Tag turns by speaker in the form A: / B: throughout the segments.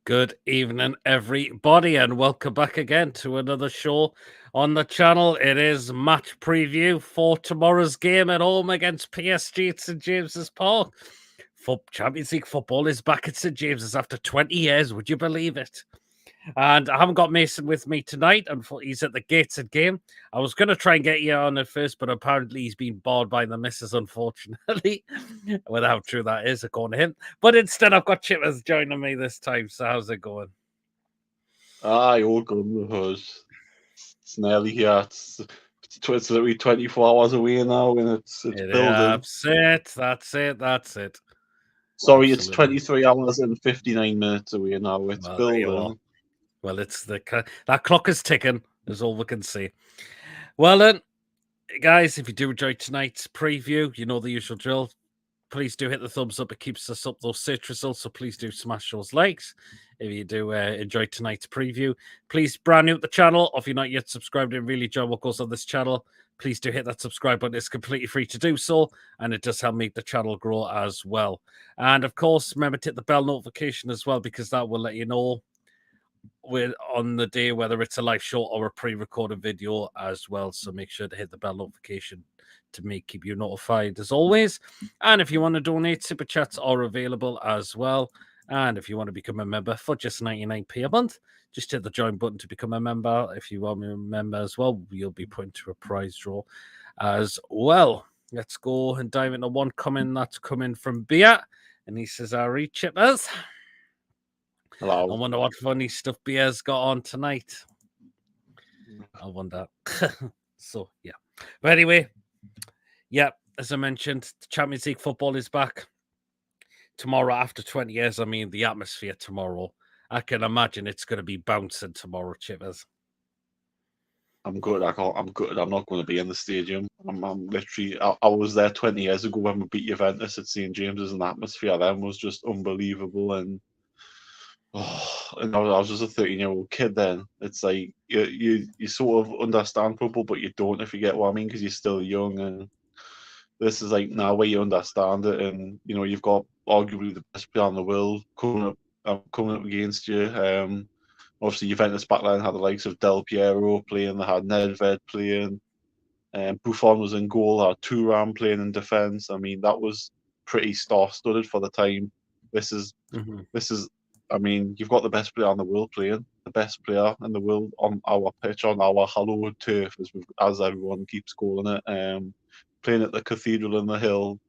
A: Good evening, everybody, and welcome back again to another show on the channel. It is match preview for tomorrow's game at home against PSG at St James's Park. Champions League football is back at St James's after 20 years. Would you believe it? And I haven't got Mason with me tonight. He's at the Gateshead game. I was going to try and get you on at first, but apparently he's been barred by the missus, unfortunately. Whether how true that is, according to him. But instead, I've got Chippers joining me this time. So how's it going?
B: Aye, all good with us. It's nearly here. It's literally 24 hours away now, and it's building.
A: That's it.
B: Sorry, it's
A: Absolutely.
B: 23 hours and 59 minutes away now. It's
A: Well, there you are.
B: building.
A: Well, that clock is ticking, is all we can see. Well then, guys, if you do enjoy tonight's preview, you know the usual drill. Please do hit the thumbs up. It keeps us up those search results, so please do smash those likes. If you do enjoy tonight's preview, please brand new to the channel, or if you're not yet subscribed and really enjoy what goes on this channel, please do hit that subscribe button. It's completely free to do so, and it does help make the channel grow as well. And of course, remember to hit the bell notification as well, because that will let you know on the day whether it's a live show or a pre-recorded video as well. So make sure to hit the bell notification to keep you notified as always. And if you want to donate, super chats are available as well. And if you want to become a member for just 99p a month, just hit the join button to become a member. If you want to be a member as well, you'll be put into a prize draw as well. Let's go and dive into one comment that's coming from Bia. And he says, "Ari Chippers.
B: Hello.
A: I wonder what funny stuff Beer's got on tonight. I wonder." So, yeah. But anyway, yeah, as I mentioned, the Champions League football is back tomorrow after 20 years. I mean, the atmosphere tomorrow, I can imagine it's going to be bouncing tomorrow, Chippers.
B: I'm good. I'm good. I'm not going to be in the stadium. I'm literally. I was there 20 years ago when we beat Juventus at St James's, and the atmosphere then was just unbelievable. And and I was just a 13-year-old kid then. It's like you sort of understand football, but you don't, if you get what I mean, because you're still young. And this is like now where you understand it, and you've got arguably the best player in the world coming up against you. Obviously, Juventus back then had the likes of Del Piero playing, they had Nedved playing, Buffon was in goal, had Thuram playing in defence. I mean, that was pretty star-studded for the time. This is, I mean, you've got the best player in the world playing, the best player in the world on our pitch, on our hallowed turf, as everyone keeps calling it. Playing at the Cathedral in the Hill,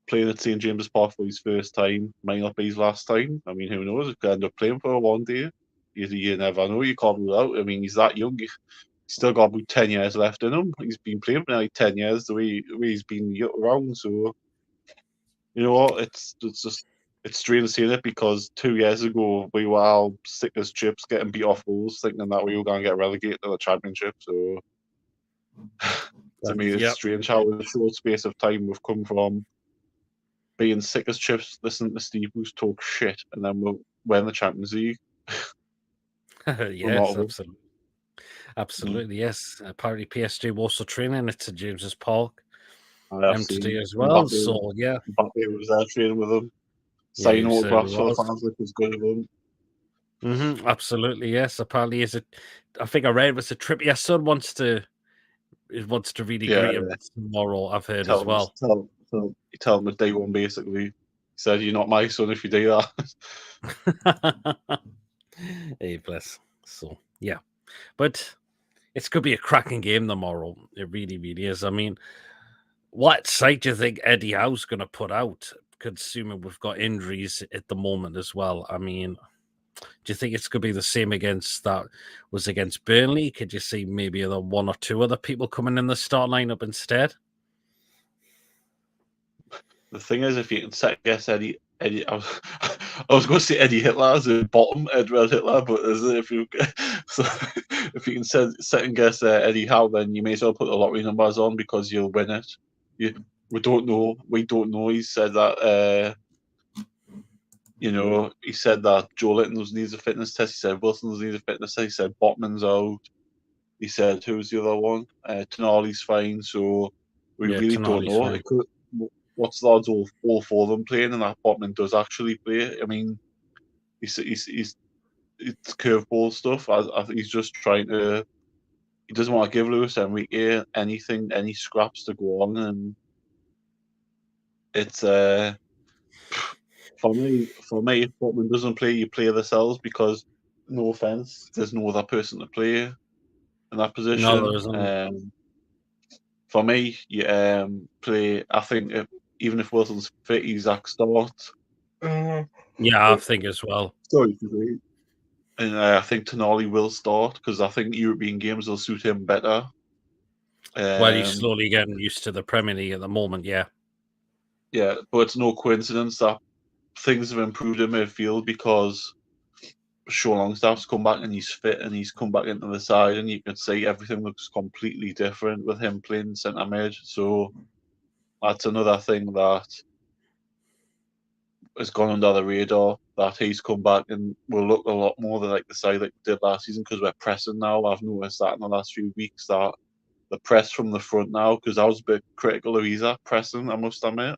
B: playing at St James's Park for his first time, might not be his last time. I mean, who knows? He could end up playing for one day. You never know. You can't rule out. I mean, he's that young. He's still got about 10 years left in him. He's been playing for nearly 10 years the way he's been around. So, you know what? It's strange seeing it, because 2 years ago we were all sick as chips, getting beat off goals, thinking that we were going to get relegated to the Championship. So, to me, it's strange how in a short space of time we've come from being sick as chips, listening to Steve Bruce talk shit, and then we're in the Champions League.
A: Yes, absolutely. Yes. Apparently, PSG were also training at St James's Park today as well.
B: Mbappe,
A: so, yeah.
B: Mbappe was there training with them, signing autographs for the fans, which was good of him.
A: Absolutely, yes. Apparently, I think I read it was a Trippier son wants to really greet him tomorrow. I've heard as well.
B: You tell him at day one, basically. He said, "You're not my son if you do
A: that." Hey, bless. So, yeah. But it's going to be a cracking game tomorrow. It really, really is. I mean, what side do you think Eddie Howe's going to put out, considering we've got injuries at the moment as well? I mean, do you think it's going to be the same against Burnley? Could you see maybe one or two other people coming in the start lineup instead?
B: The thing is, if you can second guess Eddie, I was going to say Eddie Hitler as a bottom, Edward Hitler, but if you can second guess Eddie Howe, then you may as well put the lottery numbers on, because you'll win it. We don't know. He said that. He said that Joe Linton needs a fitness test. He said Wilson needs a fitness test. He said Botman's out. He said, who's the other one? Tonali's fine. So we really don't know. What's the odds all four of them playing, and that Botman does actually play? I mean, it's curveball stuff. I think he's just trying to. He doesn't want to give Luis Enrique anything, any scraps to go on, and it's for me. If Botman doesn't play, you play themselves because, no offense, there's no other person to play in that
A: No, there
B: position.
A: isn't.
B: For me, you play. I think even if Wilson's fit, Isaac starts.
A: Yeah, I think as well.
B: Sorry, and I think Tonali will start because I think European games will suit him better.
A: Well, he's slowly getting used to the Premier League at the moment, yeah.
B: Yeah, but it's no coincidence that things have improved in midfield because Sean Longstaff's come back and he's fit and he's come back into the side, and you can see everything looks completely different with him playing centre mid. So that's another thing that has gone under the radar, that he's come back and will look a lot more like the side that we did last season because we're pressing now. I've noticed that in the last few weeks that the press from the front now, because I was a bit critical of Isaac pressing, I must admit.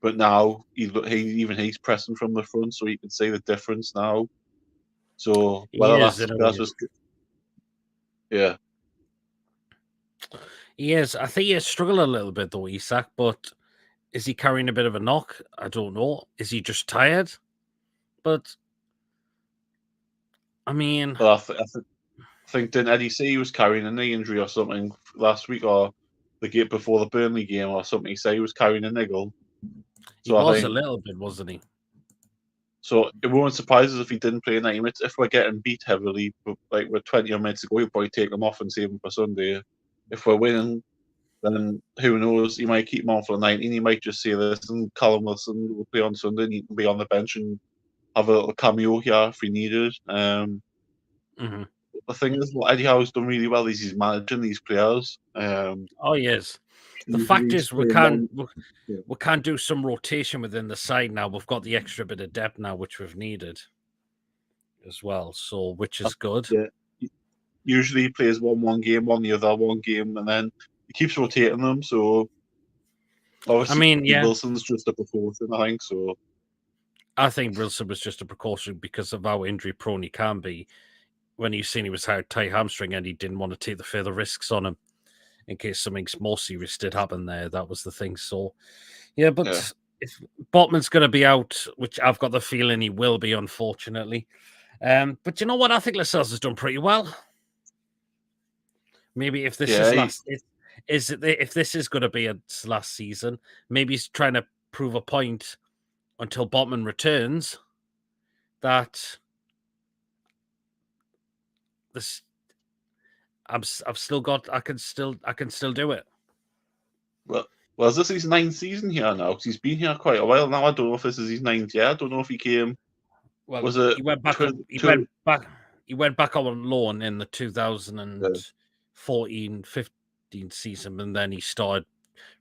B: But now he's pressing from the front, so you can see the difference now. So
A: He is, in a way.
B: just yeah.
A: He is. I think he has struggled a little bit, though, Isak, but is he carrying a bit of a knock? I don't know. Is he just tired? But, I mean...
B: But I think didn't Eddie say he was carrying a knee injury or something last week, or the game before the Burnley game or something? He said he was carrying a niggle.
A: He was a little bit, wasn't he?
B: So it won't surprise us if he didn't play 90 minutes. If we're getting beat heavily, like with 20 minutes to go, he'll probably take him off and save him for Sunday. If we're winning, then who knows? He might keep him on for the 90, and he might just say this, and Callum Wilson will play on Sunday, and he can be on the bench and have a little cameo here if we needed.
A: Mm-hmm.
B: The thing is, what Eddie Howe's done really well is he's managing these players.
A: Oh, yes. The fact is, we can't do some rotation within the side now. We've got the extra bit of depth now, which we've needed as well. So, which is good.
B: Yeah. Usually he plays one game, the other one game, and then he keeps rotating them. So obviously, Wilson's just a precaution, I think. So
A: I think Wilson was just a precaution because of how injury prone he can be. When he's seen he was tight hamstring and he didn't want to take the further risks on him in case something more serious did happen there. That was the thing. So, yeah, but if Botman's going to be out, which I've got the feeling he will be, unfortunately. But you know what? I think Lascelles has done pretty well. Maybe if this is if this is going to be its last season, maybe he's trying to prove a point until Botman returns that this I've still got I can still do it.
B: Well, is this his 9th season here now? Because he's been here quite a while now. I don't know if this is his 9th year. I don't know if he came.
A: Well,
B: was it
A: he went back? He went back on loan in the 2014-15 season, and then he started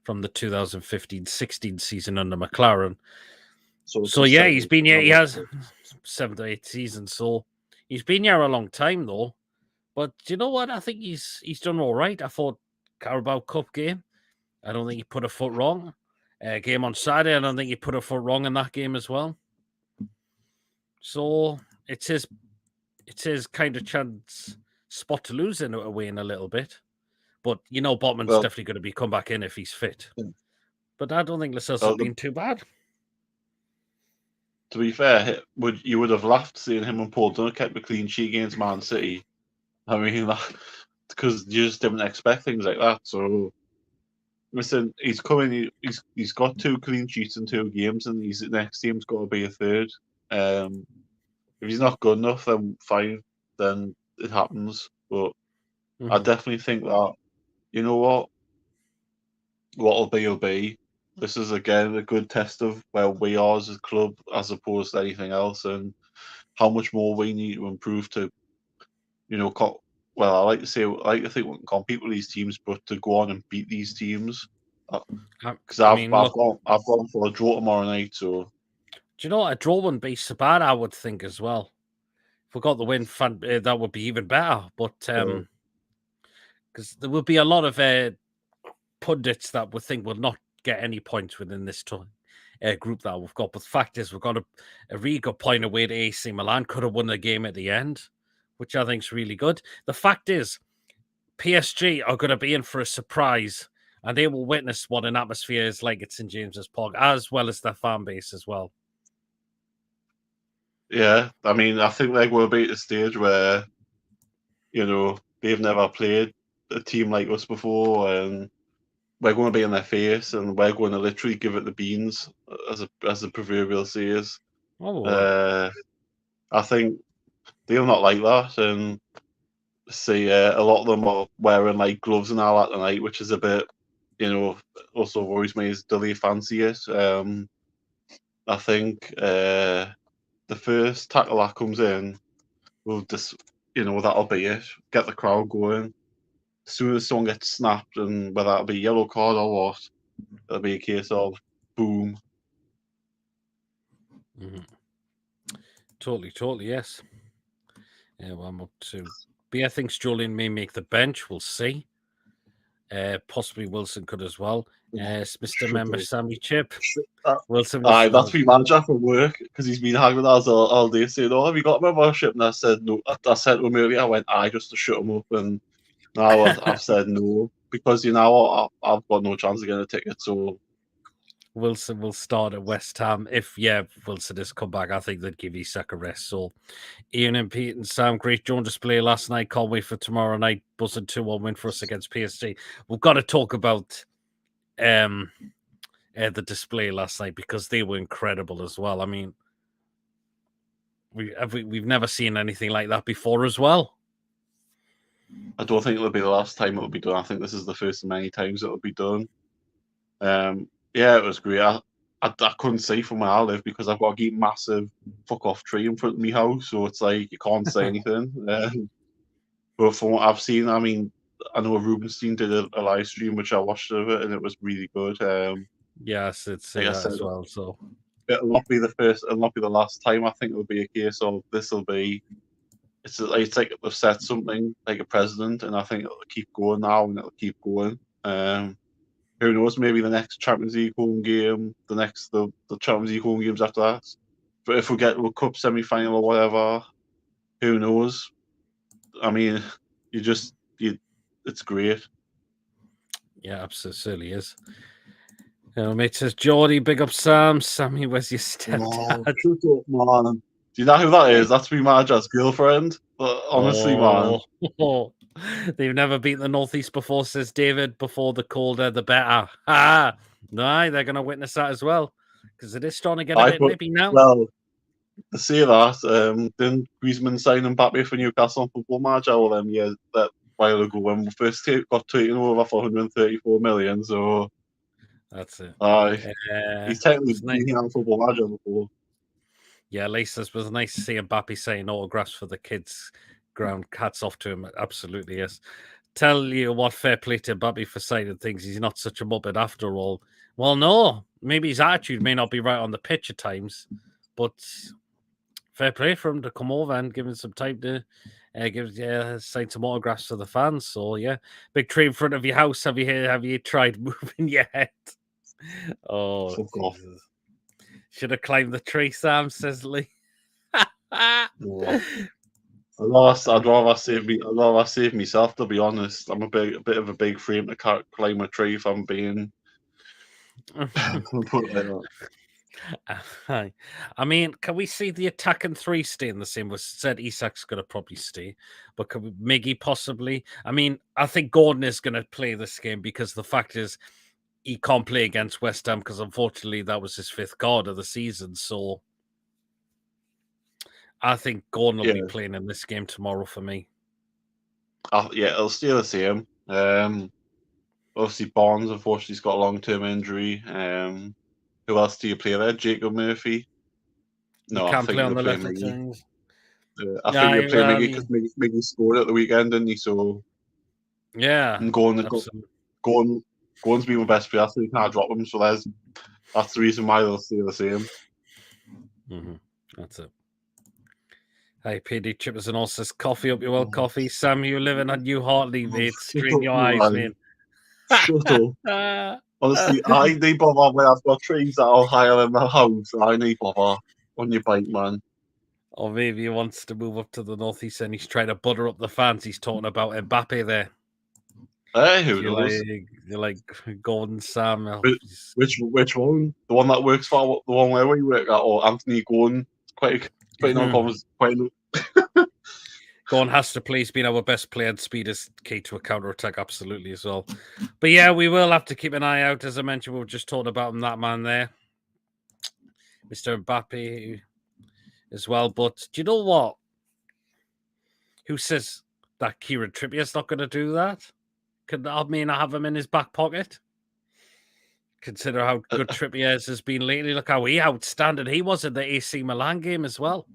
A: from the 2015-16 season under McLaren. So yeah, he's been here. He has 7 to 8 seasons. So he's been here a long time, though. But you know what? I think he's done all right. I thought Carabao Cup game, I don't think he put a foot wrong. Game on Saturday, I don't think he put a foot wrong in that game as well. So it's his kind of chance spot to lose in a way in a little bit. But you know, Botman's definitely going to be come back in if he's fit. Yeah. But I don't think Lascelles has been too bad.
B: To be fair, you would have laughed seeing him and Paul Dunne kept a clean sheet against Man City. I mean, because you just didn't expect things like that. So, listen, he's coming. He's got 2 clean sheets in 2 games, and his next team's got to be a 3rd. If he's not good enough, then fine. Then it happens. But I definitely think that, you know what'll be will be. This is again a good test of where we are as a club, as opposed to anything else, and how much more we need to improve to, I like to think we can compete with these teams, but to go on and beat these teams. Because I've gone for a draw tomorrow night. So,
A: do you know what? A draw wouldn't be so bad, I would think as well. If we got the win, that would be even better. But because there would be a lot of pundits that would think we'll not get any points within this group that we've got. But the fact is, we've got a really good point away to AC Milan. Could have won the game at the end, which I think is really good. The fact is, PSG are going to be in for a surprise, and they will witness what an atmosphere is like at St James's Park, as well as their fan base as well.
B: Yeah, I mean, I think like we'll be at a stage where, they've never played a team like us before, and we're going to be in their face, and we're going to literally give it the beans, as the proverbial says.
A: Oh,
B: I think they'll not like that, and see a lot of them are wearing like gloves and all that tonight, which is a bit, also worries me. Is do they fancy it? I think the first tackle that comes in will just, that'll be it. Get the crowd going. As soon as someone gets snapped, and whether that'll be yellow card or what, it'll be a case of boom.
A: Mm-hmm. Totally, yes. Yeah, well, I'm up to. Beer thinks Julian may make the bench. We'll see. Possibly Wilson could as well. Mr. Member Sammy Chip. Wilson was
B: Aye, that's me manager from work, because he's been hanging with us all day saying, "Oh, have you got a membership?" And I said no. I said to him earlier, I went, "Aye," just to shut him up. And now I've said no, because I've got no chance of getting a ticket. So
A: Wilson will start at West Ham. If Wilson has come back, I think they'd give Isak a rest. So Ian and Pete and Sam, great John display last night. Can't wait for tomorrow night. Buzzing 2-1 win for us against PSG. We've got to talk about the display last night, because they were incredible as well. I mean, we've never seen anything like that before as well.
B: I don't think it'll be the last time it'll be done. I think this is the first of many times it'll be done. Yeah, it was great. I couldn't see from where I live, because I've got a massive fuck off tree in front of my house, so it's like you can't say anything. But from what I've seen, I mean, I know Rubenstein did a live stream which I watched of it, and it was really good.
A: Yes, it's
B: like I
A: that
B: said,
A: as well. So
B: it'll not be the first, it'll not be the last time. I think it'll be a case of this'll be. It's like they've set something like a precedent, and I think it'll keep going now, and it'll keep going. Who knows? Maybe the next Champions League home game, the Champions League home games after that. But if we get to a cup semi-final or whatever, who knows? I mean, it's great.
A: yeah, absolutely is. Mate says Geordie, big up Sam. Sammy, where's your stepdad?
B: Shut up, man. Do you know who that is? That's me manager's girlfriend. But honestly, man.
A: They've never beaten the Northeast before, says David. Before the colder, the better. No, they're going to witness that as well, because it is starting to get a bit nippy now.
B: Well, to say that, didn't Griezmann sign Mbappe for Newcastle on Football Manager all them years that while ago when we first got taken over for 134 million? So
A: that's it.
B: He's technically been on Football Manager before.
A: Yeah, Lisa, it was nice to see Mbappe saying autographs for the kids' ground. Hats off to him. It absolutely is. Tell you what, fair play to Mbappe for signing things. He's not such a muppet after all. Well, no, maybe his attitude may not be right on the pitch at times, but fair play for him to come over and give him some time to sign some autographs to the fans. So yeah, big tree in front of your house. Have you tried moving yet? Oh,
B: fuck off.
A: Should have climbed the tree, Sam, says Lee.
B: No. I'd rather save myself, to be honest. I'm a bit of a big frame to climb a tree, if I'm being put like that.
A: I mean, can we see the attacking three stay in the same? Was said Isak's going to probably stay, but could Miggy possibly? I mean, I think Gordon is going to play this game, because the fact is he can't play against West Ham, because unfortunately that was his fifth guard of the season. So I think Gordon will be playing in this game tomorrow for me.
B: It'll stay the same. Obviously Barnes, unfortunately, has got a long-term injury. Who else do you play there? Jacob Murphy? No, I think you'll play Miggy. I think you'll play Miggy, because Miggy scored at the weekend, didn't he? So
A: yeah,
B: and Gordon's been my best player, so you can't drop him. So that's the reason why they'll stay the same.
A: Mm-hmm. That's it. Hey, PD Chippers and all says coffee up your well, coffee. Sam, you living on New Hartley, mate. Strain your eyes, man.
B: Shut up. Honestly, I need bother when I've got trees that are higher than the house. I need bother on your bike, man.
A: Or maybe he wants to move up to the northeast and he's trying to butter up the fans. He's talking about Mbappe there.
B: Hey, who
A: You're
B: knows?
A: like Gordon Sam.
B: Which one? The one that works for the one where we work at, or Anthony Gordon? Quite no comments.
A: Gordon has to play. He's been our best player, and speed is key to a counter attack, absolutely as well. But yeah, we will have to keep an eye out. As I mentioned, we were just talking about him, that man there, Mr. Mbappe, as well. But do you know what? Who says that Kieran Trippier's not going to do that? Could that mean I have him in his back pocket? Consider how good Trippier has been lately. Look how outstanding he was in the AC Milan game as well.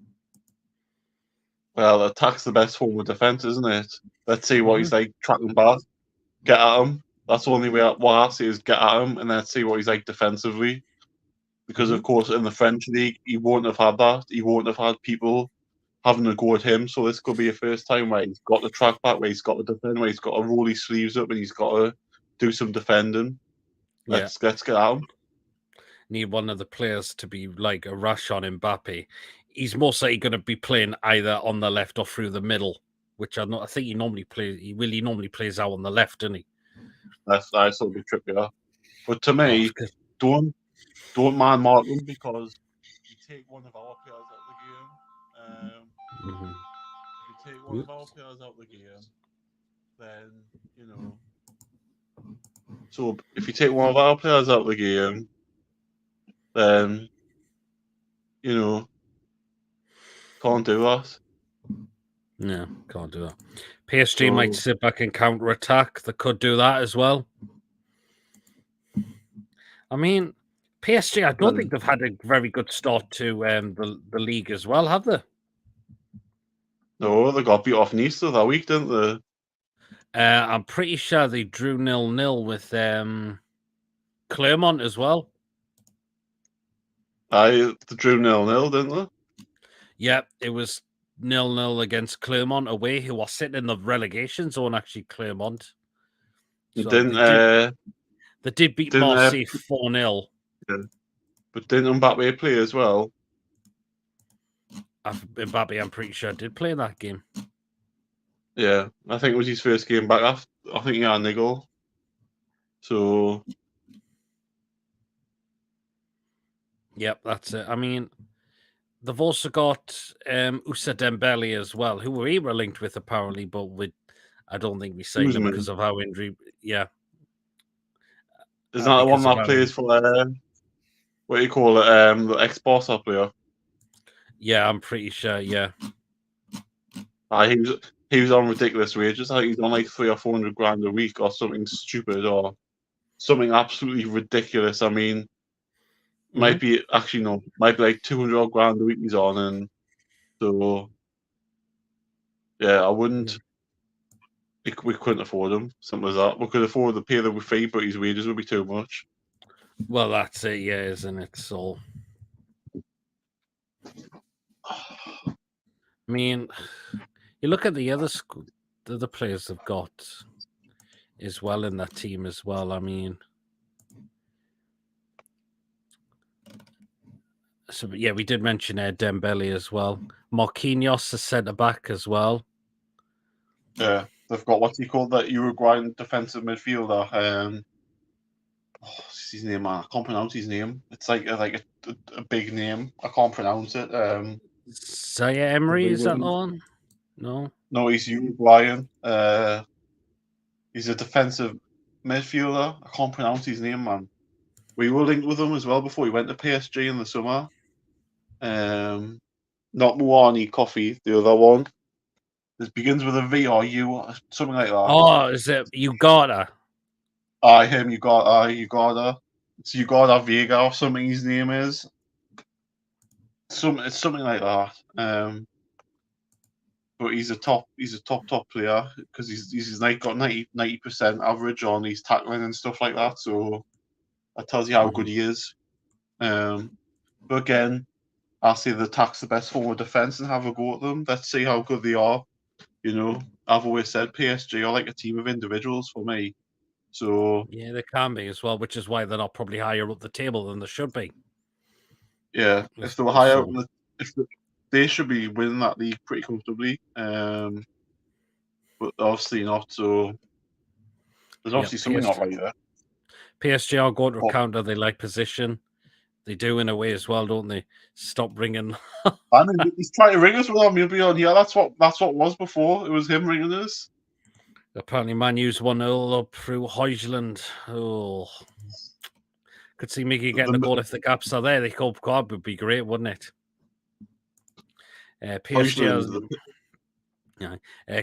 B: Well, attack's the best form of defense, isn't it? Let's see what he's like tracking back. Get at him. That's the only way. What I see is get at him, and then see what he's like defensively. Because of course, in the French league, he won't have had that. He won't have had people having a go at him. So this could be a first time where he's got the track back, where he's got to defend, where he's got to roll his sleeves up, and he's got to do some defending. Let's get at him.
A: Need one of the players to be like a rush on Mbappe. He's most likely going to be playing either on the left or through the middle, which I think he normally plays. He really normally plays out on the left, doesn't he?
B: That's sort of be Trippier. But to me, don't man mark him, because you take one of our players out of the game. If you take one of our players out of the game, then you know. So if you take one of our players out of the game, then you know, can't do that.
A: No, can't do that. PSG might sit back and counter attack. They could do that as well. I mean, PSG, I don't think they've had a very good start to the league as well, have they?
B: No, they got beat off Nice that week, didn't they?
A: I'm pretty sure they drew 0-0 with Clermont as well.
B: They drew 0-0, didn't they?
A: Yeah, it was 0-0 against Clermont away, who are sitting in the relegation zone, actually, Clermont.
B: So
A: they did beat Marseille 4-0.
B: Yeah. But didn't Mbappe play as well?
A: Mbappe, I'm pretty sure, did play in that game.
B: Yeah, I think it was his first game back after. I think he had a niggle. So.
A: Yep, that's it. I mean, they've also got Usa Dembele as well, who we were linked with apparently, but I don't think we signed him because of how injury. Yeah.
B: Is that the one that plays for what do you call it? The ex-Barca player.
A: Yeah, I'm pretty sure. Yeah.
B: He was on ridiculous wages. I think he's on like 300 or 400 grand a week or something stupid or something absolutely ridiculous. I mean, might be like 200 odd grand a week he's on, and so yeah, I wouldn't. We couldn't afford him. Something like that. We could afford to pay the fee, but his wages would be too much.
A: Well, that's it, yeah, isn't it? So, I mean, you look at the other players they've got as well in that team as well. I mean, so yeah, we did mention Dembele as well. Marquinhos, the centre back as well.
B: Yeah, they've got what's he called, that Uruguayan defensive midfielder. What's his name? I can't pronounce his name. It's like a big name. I can't pronounce it.
A: Zaire Emery, is that on? No,
B: he's Uruguayan. He's a defensive midfielder. I can't pronounce his name, man. We were linked with him as well before he went to PSG in the summer. Not Muani Coffee, the other one. It begins with a V or U, something like that.
A: Oh, is it Ugarte?
B: Him, Ugarte. It's Ugarte Vega or something his name is. It's something like that. But he's a top player because he's got 90% average on his tackling and stuff like that. So that tells you how good he is. But again, I'll say the attack's the best form of defense and have a go at them. Let's see how good they are. You know, I've always said PSG are like a team of individuals for me. So
A: Yeah, they can be as well, which is why they're not probably higher up the table than they should be.
B: yeah, if they were higher up, they should be winning that league pretty comfortably. But obviously not. So there's obviously something not right there.
A: PSG are going to a counter. They like position. They do in a way as well, don't they? Stop ringing.
B: I mean, he's trying to ring us with our maybe on here. That's what it was before. It was him ringing us.
A: Apparently, Man U's 1-0 up through Højlund. Oh, could see Mickey getting a goal if the gaps are there. The Cup God would be great, wouldn't it? PSG.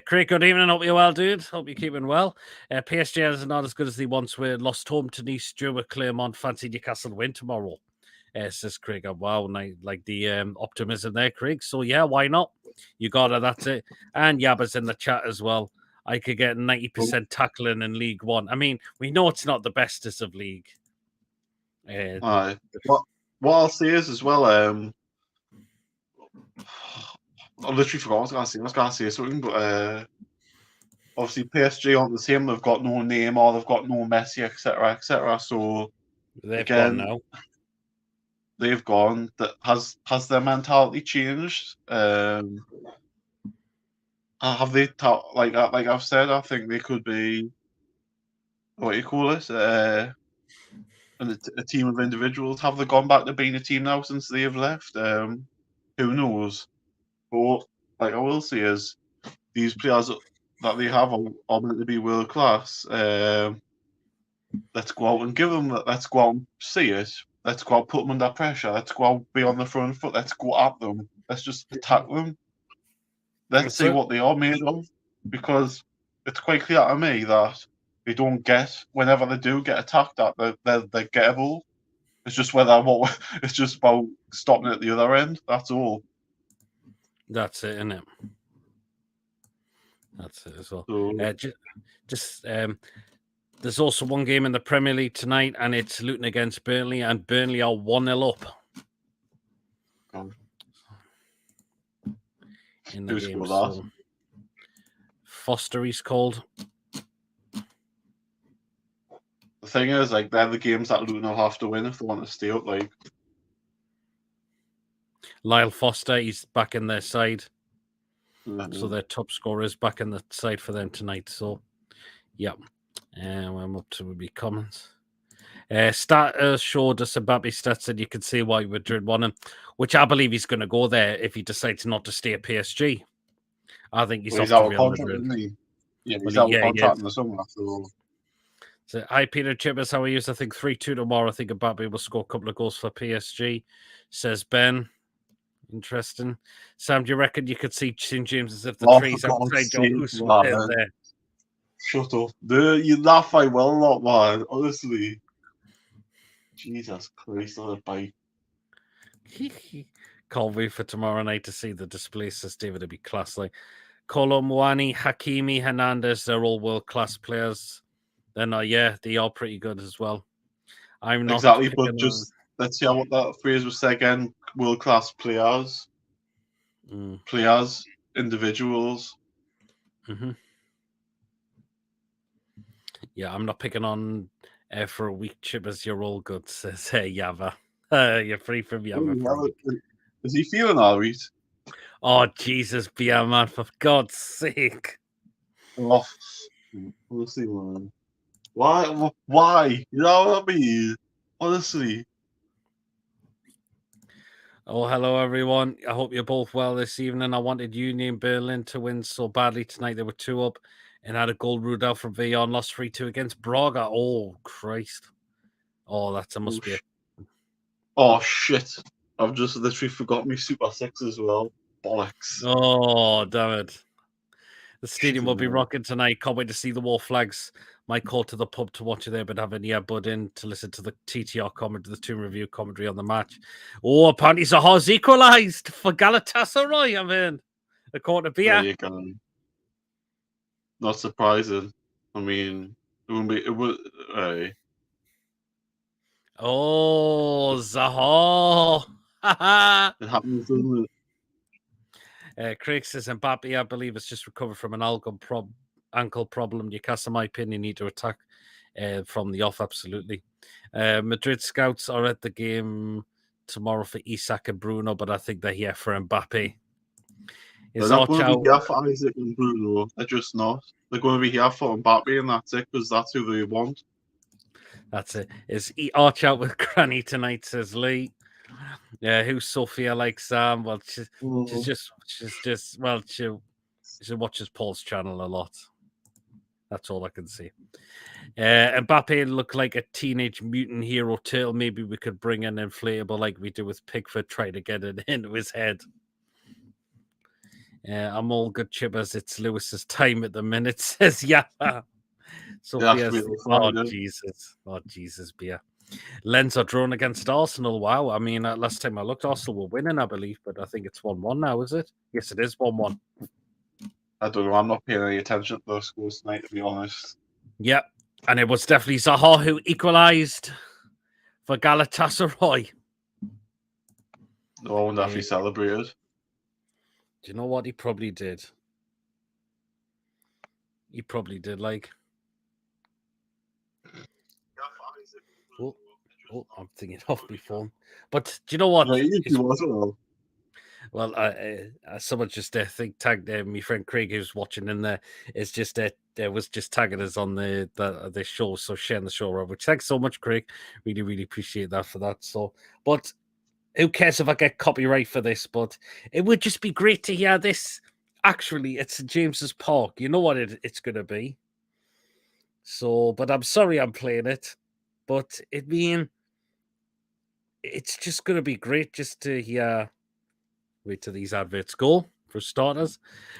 A: Craig, good evening. Hope you're well, dude. Hope you're keeping well. PSG is not as good as they once were. Lost home to Nice, Stuart Claremont. Fancy Newcastle win tomorrow. Says Craig. Wow, like the optimism there, Craig. So yeah, why not? You got it. That's it. And Yabba's in the chat as well. I could get 90% tackling in League One. I mean, we know it's not the bestest of league.
B: What I'll say is as well. I literally forgot what I was going to say. I was going to say something, but obviously PSG aren't the same. They've got no Neymar, they've got no Messi, etc., etc. So
A: they've gone now.
B: They've gone. That has their mentality changed? Have they like I've said? I think they could be. What do you call it? A team of individuals. Have they gone back to being a team now since they have left? Who knows? But like I will say is these players that they have are meant to be world class. Let's go out and give them. Let's go out and see it. Let's go out, put them under pressure. Let's go out, be on the front foot. Let's go at them. Let's just attack them. Let's see what they are made of, because it's quite clear to me that they don't get, whenever they do get attacked at, they're gettable. It's just it's just about stopping at the other end. That's all.
A: That's it, isn't it? That's it as well.
B: So,
A: there's also one game in the Premier League tonight, and it's Luton against Burnley, and Burnley are 1-0 up. In the game, so Foster, he's called.
B: The thing is, like, they're the games that Luton will have to win if they want to stay up. Like,
A: Lyle Foster, he's back in their side. So their top scorer is back in the side for them tonight. So, yeah. I'm up to the comments. Starters showed us about his stats, and you can see why Madrid won him, which I believe he's going to go there if he decides not to stay at PSG. I think he's off to Real Madrid.
B: Yeah, he's out of contract in the summer.
A: So, hi, Peter Chippers. How are you? I think 3-2 tomorrow. I think Mbappe will score a couple of goals for PSG, says Ben. Interesting. Sam, do you reckon you could see St. James's if the trees outside your house were there?
B: Shut up. You laugh I will not, man. Honestly. Jesus Christ, on a bike.
A: Can't wait for tomorrow night to see the display, says David. It'd be class. Like Colomwani, Hakimi, Hernandez, they're all world-class players. They're not, they are pretty good as well. I'm not
B: exactly, but just let's see what that phrase was said again. World-class players. Players, individuals.
A: Mm-hmm. Yeah, I'm not picking on for a week, Chippers. You're all good, says Yava. You're free from Yava.
B: Is he feeling all right?
A: Oh, Jesus, Bia, man, for God's sake.
B: Oh, we'll see, man. Why? You know what I mean? Honestly.
A: Oh, hello, everyone. I hope you're both well this evening. I wanted Union Berlin to win so badly tonight. They were 2 up and had a goal ruled out from VR and lost 3-2 against Braga. Oh, Christ. Oh, that must be it.
B: Oh, shit. I've just literally forgot me Super 6 as well. Bollocks.
A: Oh, damn it. The stadium will be rocking tonight. Can't wait to see the War Flags. Might call to the pub to watch it there, but have an earbud in to listen to the TTR commentary, the team review commentary on the match. Oh, apparently Zaha's equalised for Galatasaray. I mean, a quarter beer.
B: There you go. Not surprising. I mean, it would.
A: Oh, Zaha.
B: It happens, doesn't
A: it? Craig says Mbappe, I believe, has just recovered from an ankle problem. Newcastle, in my opinion, need to attack from the off, absolutely. Madrid scouts are at the game tomorrow for Isak and Bruno, but I think they're here for Mbappe.
B: They're not going to be here for Isaac and Bruno. They're just not. They're going to be here for Mbappe, and that's it, because that's who they want.
A: That's it. Is Arch out with Granny tonight, says Lee. Yeah, who's Sophia like Sam? Well, she watches Paul's channel a lot. That's all I can see. Mbappe looked like a teenage mutant hero turtle. Maybe we could bring an inflatable like we do with Pickford, try to get it into his head. I'm all good, Chibbers. It's Lewis's time at the minute, says Yappa. Sophia's, Jesus, beer. Lens are drawn against Arsenal. Wow. I mean, last time I looked, Arsenal were winning, I believe, but I think it's 1-1 now, is it? Yes, it is 1-1.
B: I don't know. I'm not paying any attention to those scores tonight, to be honest.
A: Yep. And it was definitely Zaha who equalised for Galatasaray.
B: No, I wonder if he celebrated.
A: Do you know what he probably did? He probably did, like... Oh, I'm thinking off before. But do you know what? Well, someone just tagged my friend Craig, who's watching in there. Is just was just tagging us on the show, so sharing the show, which thanks so much, Craig. Really, really appreciate that for that. So, but who cares if I get copyright for this? But it would just be great to hear this. Actually, it's St. James's Park. You know what it's going to be. So, but I'm sorry I'm playing it. But it's just going to be great just to hear. Wait till these adverts go, for starters.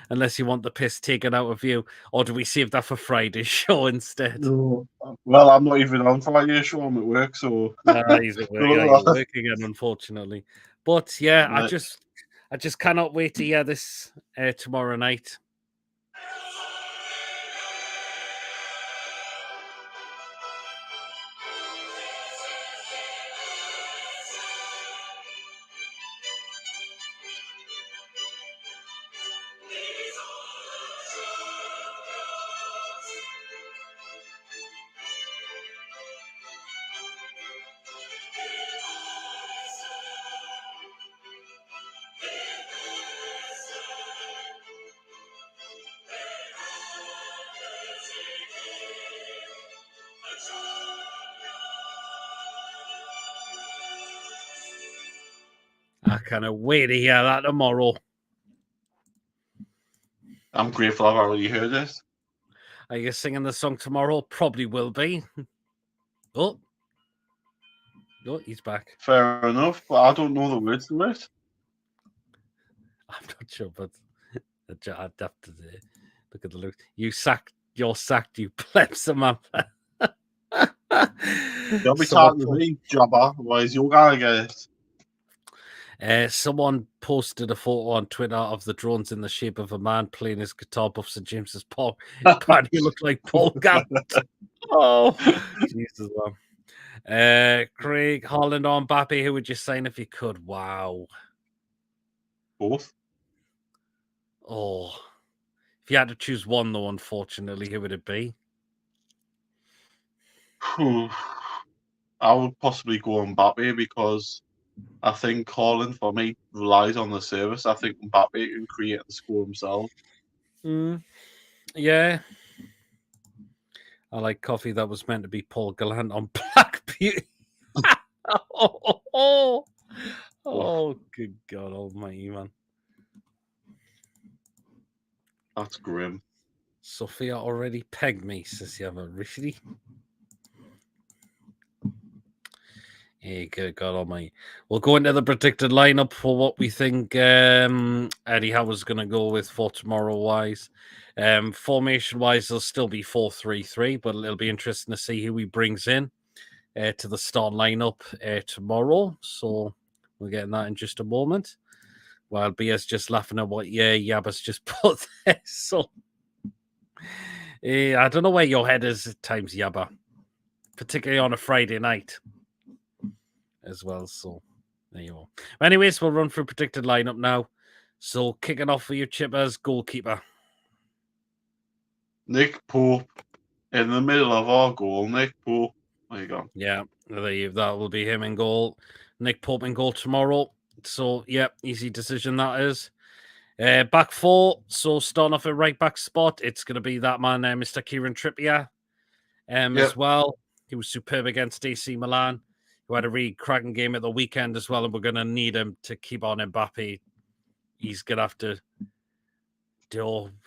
A: Unless you want the piss taken out of you. Or do we save that for Friday's show instead?
B: No. Well, I'm not even on Friday's show. I'm at work, so...
A: He's at work. Yeah, you're working again, unfortunately. But, yeah, I just cannot wait to hear this tomorrow night. I cannot wait to hear that tomorrow.
B: I'm grateful I've already heard it.
A: Are you singing the song tomorrow? Probably will be. Oh, he's back.
B: Fair enough, but I don't know the words to it.
A: I'm not sure, but I'd have to look at the look. You're sacked, you pleb, Samantha.
B: You'll be talking to me, Jabba. Why is your guy get
A: it? Someone posted a photo on Twitter of the drones in the shape of a man playing his guitar buff St. James's Park. Apparently, you look like Paul Gallant. Oh, Jesus, man. Craig, Holland or Mbappe, who would you sign if you could? Wow.
B: Both.
A: Oh, if you had to choose one, though, unfortunately, who would it be?
B: I would possibly go Mbappe because I think Haaland, for me, relies on the service. I think Mbappe can create the score himself.
A: Yeah. I like coffee that was meant to be Paul Gallant on Black Beauty. Oh, good God almighty, man.
B: That's grim.
A: Sophia already pegged me, says Yava Rishi. Hey, good God almighty. We'll go into the predicted lineup for what we think Eddie Howe's going to go with for tomorrow-wise. Formation-wise, there'll still be 4-3-3, but it'll be interesting to see who he brings in to the start lineup tomorrow. So we'll get in that in just a moment. While Bia's just laughing at what Yabba's just put there. So I don't know where your head is at times, Yabba, particularly on a Friday night as well. So there you go. Anyways, we'll run through predicted lineup now. So kicking off for you, Chippers, goalkeeper.
B: Nick Pope. in the middle of our goal, Nick Pope. There you go.
A: Yeah, that will be him in goal. Nick Pope in goal tomorrow. So, yeah, easy decision that is. Back four. So, starting off at right back spot, it's going to be that man, Mr. Kieran Trippier, as well. He was superb against AC Milan, who had a really cracking game at the weekend as well. And we're going to need him to keep on Mbappe. He's going to have to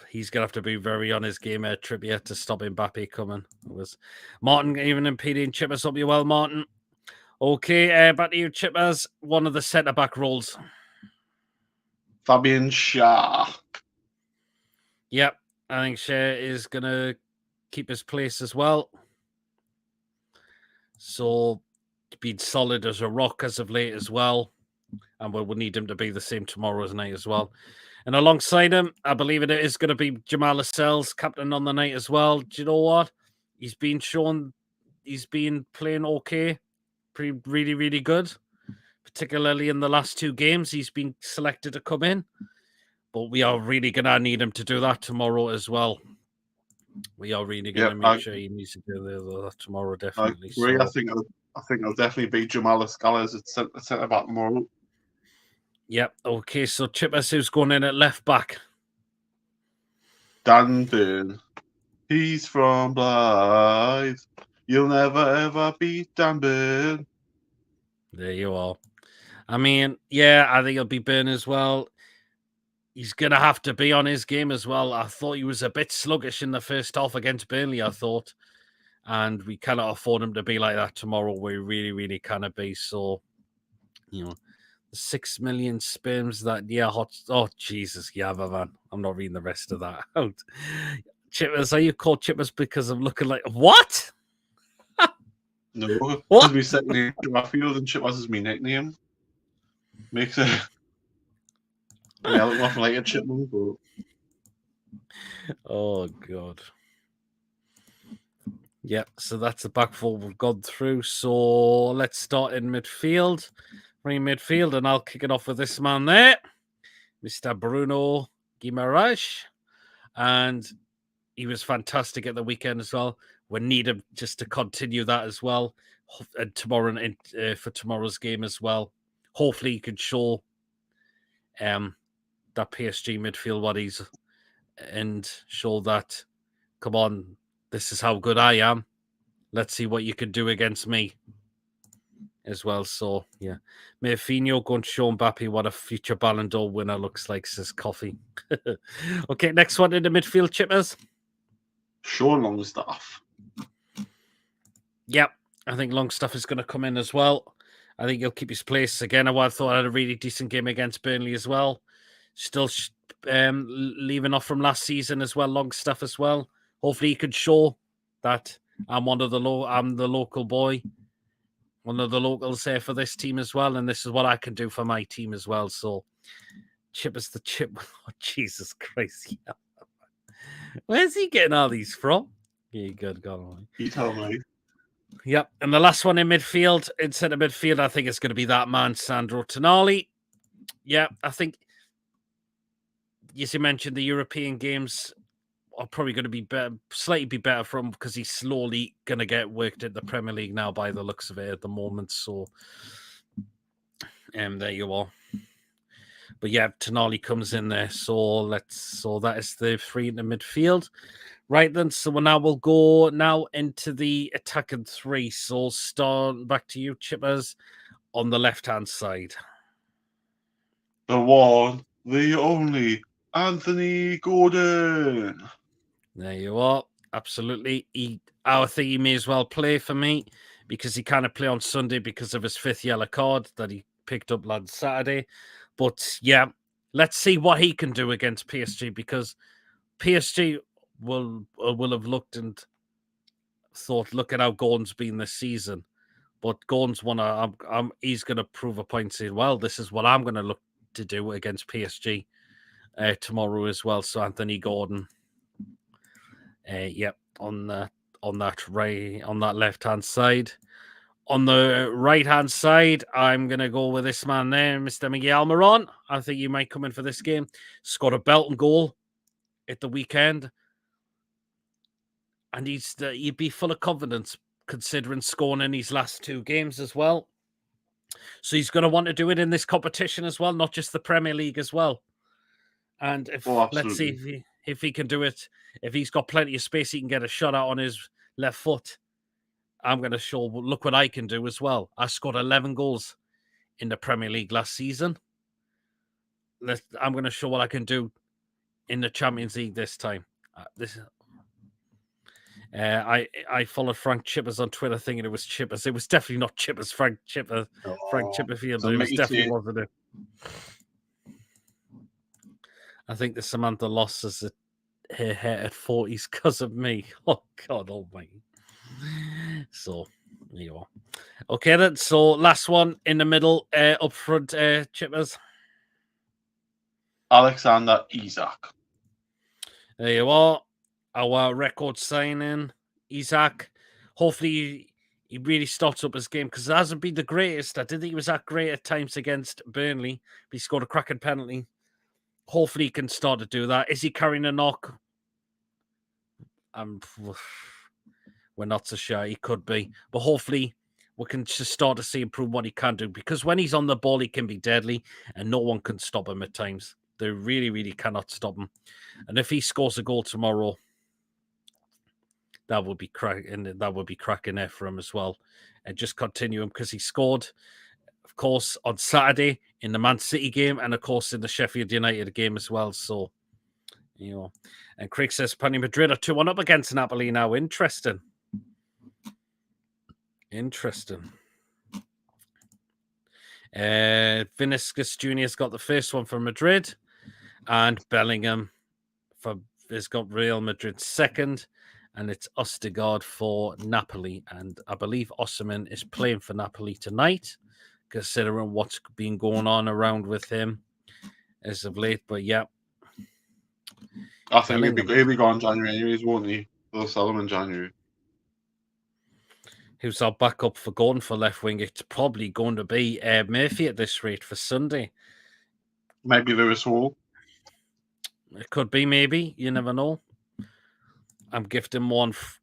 A: he's gonna have to be very on his game, Trippier, to stop Mbappe coming. It was Martin even impeding Chippers up you well, Martin. Okay, back to you, Chippers. One of the centre back roles.
B: Fabian Schär.
A: Yep, I think Schär is gonna keep his place as well. So been solid as a rock as of late as well. And we'll need him to be the same tomorrow night as well. And alongside him, I believe it is going to be Jamal Lascelles, captain on the night as well. Do you know what? He's been playing okay, really, really good. Particularly in the last two games, he's been selected to come in. But we are really going to need him to do that tomorrow as well. We are really going to make sure he needs to do that tomorrow, definitely.
B: I agree. So, I think it'll definitely be Jamal Lascelles at centre back tomorrow.
A: Yep. Okay, so Chippers, who's going in at left back?
B: Dan Burn. He's from Blythe. You'll never ever beat Dan Burn.
A: There you are. I mean, yeah, I think it'll be Burn as well. He's going to have to be on his game as well. I thought he was a bit sluggish in the first half against Burnley, I thought. And we cannot afford him to be like that tomorrow. We really, really cannot be. So, 6 million sperms that, oh, Jesus, yeah, man. I'm not reading the rest of that out. Chippers, are you called Chippers because I'm looking like, what?
B: No, because we set name Garfield and Chippers is my nickname. Makes it. I mean, I look nothing like a chipmunk, but.
A: Oh, God. Yeah, so that's the back four we've gone through. So let's start in midfield. Midfield, and I'll kick it off with this man there, Mr. Bruno Guimaraes. And he was fantastic at the weekend as well. We need him just to continue that as well. And tomorrow for tomorrow's game as well. Hopefully he can show that PSG midfield what he's and show that, come on, this is how good I am. Let's see what you can do against me as well. So, yeah. Firmino going to show Mbappe what a future Ballon d'Or winner looks like, says Coffee. Okay, next one in the midfield, Chippers.
B: Sean Longstaff.
A: Yep, I think Longstaff is going to come in as well. I think he'll keep his place. Again, I thought I had a really decent game against Burnley as well. Still leaving off from last season as well, Longstaff as well. Hopefully he could show that I'm the local boy, one of the locals here for this team as well, and this is what I can do for my team as well. So, Chip is the chip. Oh, Jesus Christ. Yeah. Where's he getting all these from? Yeah, good. Go on.
B: You tell me.
A: Yep. And the last one in midfield, in centre midfield, I think it's going to be that man, Sandro Tonali. Yeah, I think, as you mentioned, the European games are probably going to be slightly better for him because he's slowly going to get worked at the Premier League now by the looks of it at the moment. So, there you are. But yeah, Tonali comes in there. So that is the three in the midfield. Right then, so now we'll go now into the attacking three. So start back to you, Chippers, on the left-hand side.
B: The one, the only, Anthony Gordon.
A: There you are. Absolutely. I think he may as well play for me because he can't play on Sunday because of his 5th yellow card that he picked up last Saturday. But yeah, let's see what he can do against PSG because PSG will have looked and thought, look at how Gordon's been this season. But Gordon's he's going to prove a point saying, well, this is what I'm going to look to do against PSG tomorrow as well. So Anthony Gordon, on that left-hand side. On the right-hand side, I'm going to go with this man there, Mr. Miguel Almiron. I think you might come in for this game. Scored a belting goal at the weekend. and he'd be full of confidence considering scoring in his last 2 games as well. So he's going to want to do it in this competition as well, not just the Premier League as well. And let's see if he can do it. If he's got plenty of space, he can get a shot out on his left foot. I'm going to show, look what I can do as well. I scored 11 goals in the Premier League last season. I'm going to show what I can do in the Champions League this time. I followed Frank Chippers on Twitter thinking it was Chippers. It was definitely not Chippers. Frank Chipperfield. It was definitely wasn't it. I think the Samantha loss is her hair at 40s because of me. Oh, God almighty. So, there you are. Okay, then. So, last one in the middle, up front, Chippers.
B: Alexander Isak.
A: There you are. Our record signing, Isak. Hopefully, he really starts up his game because it hasn't been the greatest. I didn't think he was that great at times against Burnley, but he scored a cracking penalty. Hopefully, he can start to do that. Is he carrying a knock? We're not so sure. He could be. But hopefully, we can just start to see him prove what he can do. Because when he's on the ball, he can be deadly. And no one can stop him at times. They really, really cannot stop him. And if he scores a goal tomorrow, that would be cracking there for him as well. And just continue him because he scored, of course, on Saturday in the Man City game. And, of course, in the Sheffield United game as well. So, you know. And Craig says Pani Madrid are 2-1 up against Napoli now. Interesting. Vinicius Jr.'s got the first one for Madrid. And Bellingham has got Real Madrid second. And it's Ostergaard for Napoli. And I believe Osimhen is playing for Napoli tonight, considering what's been going on around with him as of late. But yeah.
B: I think he'll be gone January anyways, won't he? They'll sell him in January.
A: Who's our backup for going for left wing? It's probably going to be Murphy at this rate for Sunday.
B: Maybe Lewis Hall.
A: It could be, maybe. You never know. I'm gifting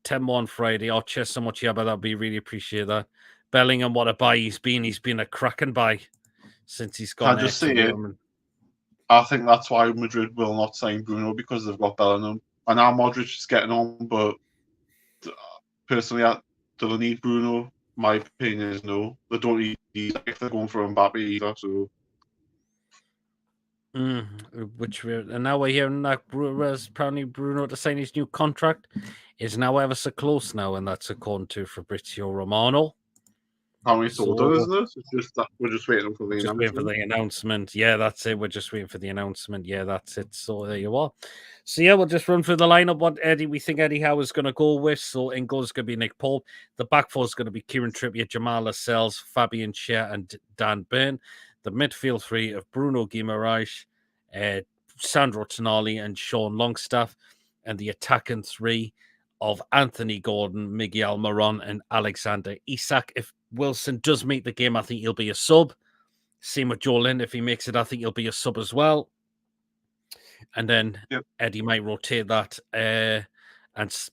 A: 10 more on Friday. Oh, cheers so much, yeah, but that'd be really appreciate that. Bellingham, what a buy he's been. He's been a cracking buy since he's gone.
B: I just see it. I think that's why Madrid will not sign Bruno, because they've got Bellingham. I know Modric is getting on, but personally, do they need Bruno? My opinion is no. They don't need if they're going for Mbappe either. So,
A: and now we're hearing that apparently Bruno to sign his new contract is now ever so close now, and that's according to Fabrizio Romano.
B: How many told us, isn't it? It's just that we're just waiting for the announcement.
A: Waiting for the announcement. Yeah, that's it. We're just waiting for the announcement. Yeah, that's it. So there you are. So yeah, we'll just run through the lineup. What we think Eddie Howe is going to go with. So in goal is going to be Nick Pope. The back four is going to be Kieran Trippier, Jamal Lascelles, Fabian Schär, and Dan Burn. The midfield three of Bruno Guimaraes, Sandro Tonali, and Sean Longstaff. And the attacking three of Anthony Gordon, Miguel Moron, and Alexander Isak. If Wilson does make the game, I think he'll be a sub. Same with Joe Lynn. If he makes it, I think he'll be a sub as well. And then Eddie might rotate that and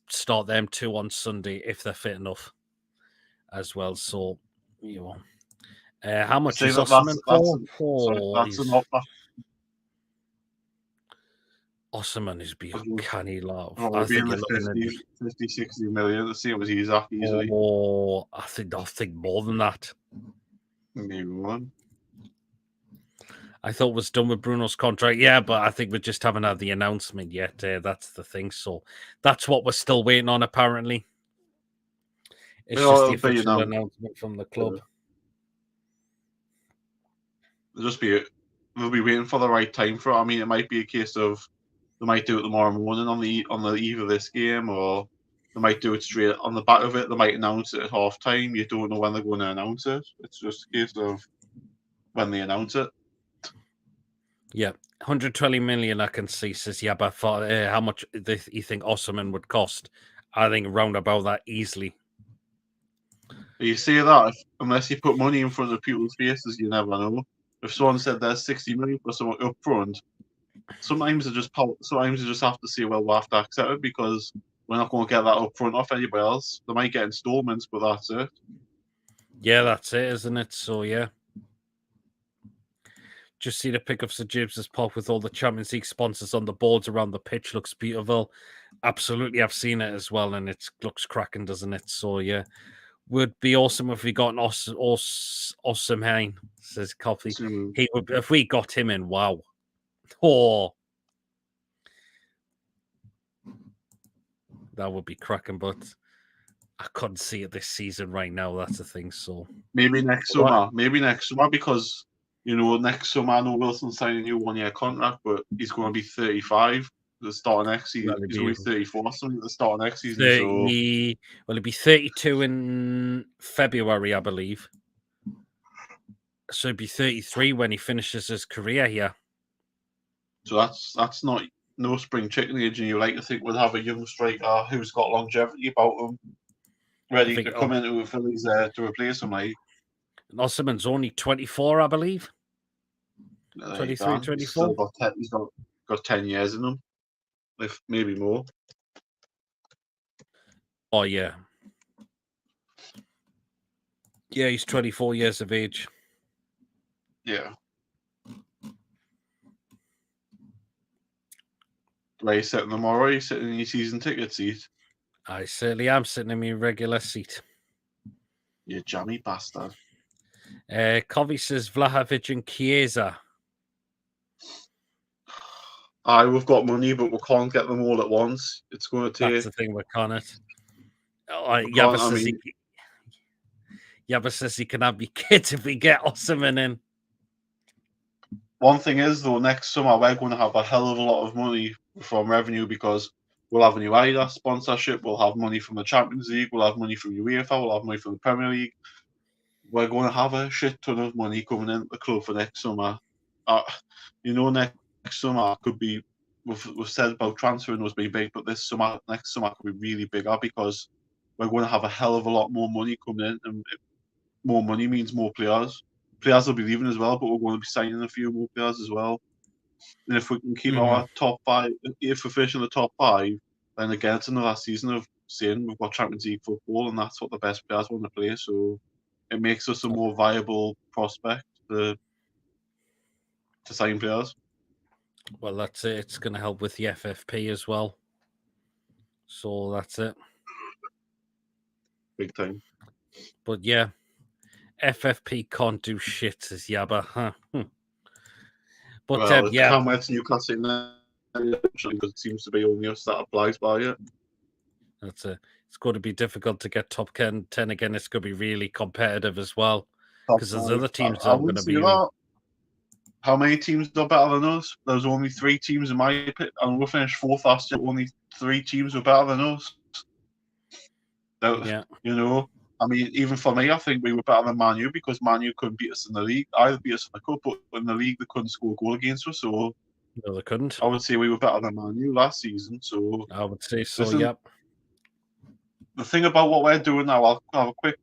A: start them two on Sunday if they're fit enough as well. So, you know, how much is Osimhen for?
B: That's an offer.
A: Osimhen is beyond canny love.
B: I think you're looking at 50, 60 million. The same as Isak easily.
A: Oh, I think more than that.
B: Maybe one.
A: I thought it was done with Bruno's contract. Yeah, but I think we just haven't had the announcement yet. That's the thing. So that's what we're still waiting on, apparently. It's just the official announcement from the club.
B: They'll be waiting for the right time for it. I mean, it might be a case of they might do it tomorrow morning on the eve of this game, or they might do it straight on the back of it. They might announce it at half time. You don't know when they're going to announce it. It's just a case of when they announce it.
A: Yeah, 120 million I can see, says, yeah, but for how much you think Osimhen would cost? I think round about that easily.
B: You say that, unless you put money in front of people's faces, you never know. If someone said there's 60 million for someone up front, sometimes you just have to say, well, we'll have to accept it, because we're not going to get that up front off anybody else. They might get installments, but that's it.
A: Yeah, that's it, isn't it? So, yeah. Just see the pickups of James's pop with all the Champions League sponsors on the boards around the pitch. Looks beautiful. Absolutely, I've seen it as well, and it looks cracking, doesn't it? So, yeah. Would be awesome if we got an awesome Hein, says Coffee.
B: So,
A: He would, if we got him in, wow. Oh, that would be cracking, but I couldn't see it this season right now. That's the thing. So
B: maybe next summer. Maybe next summer because, next summer I know Wilson's signing a new 1-year contract, but he's going to be 35 at the start of next season. He's going to be 34 something at the start of next season.
A: 30, well, he'll be 32 in February, I believe. So he'll be 33 when he finishes his career here.
B: So that's not no spring chicken age, and you like to think we'd have a young striker who's got longevity about him, ready to come into Phillies to replace him. Like
A: Osman's only 24, I believe. 23, 24.
B: He's got 10 years in him, if maybe more.
A: Oh yeah, yeah. He's 24 years of age.
B: Yeah. Where you sitting tomorrow? Are you sitting in your season ticket seat?
A: I certainly am sitting in my regular seat.
B: You jammy bastard.
A: Covey says Vlahovic and Chiesa.
B: We've got money, but we can't get them all at once. It's going to take.
A: That's the thing, we can't. Yabba says he can have me kids if we get Osimhen in.
B: One thing is, though, next summer we're going to have a hell of a lot of money from revenue because we'll have a new Adidas sponsorship, we'll have money from the Champions League, we'll have money from UEFA, we'll have money from the Premier League. We're going to have a shit ton of money coming in the club for next summer. Next summer could be, we've said about transferring was being big, but next summer could be really bigger because we're going to have a hell of a lot more money coming in, and more money means more players. Players will be leaving as well, but we're going to be signing a few more players as well. And if we can keep our top 5, if we finish in the top 5, then again it's another season of saying we've got Champions League football, and that's what the best players want to play. So it makes us a more viable prospect to sign players.
A: Well, that's it. It's going to help with the FFP as well. So that's it.
B: Big time.
A: But yeah, FFP can't do shit, says Yabba. Huh? But
B: well, yeah, can't wait to Newcastle now because it seems to be only us that applies by it.
A: That's it. It's going to be difficult to get top 10 again. It's going to be really competitive as well because there's other teams that are going to be.
B: How many teams are better than us? There's only 3 teams in my opinion, and we finished 4th last year. Only 3 teams were better than us.
A: Yeah.
B: I mean, even for me, I think we were better than Man U because Man U couldn't beat us in the league. Either beat us in the cup, but in the league they couldn't score a goal against us. So
A: no, they couldn't.
B: I would say we were better than Man U last season. So
A: I would say so. Yep.
B: The thing about what we're doing now, I'll have a quick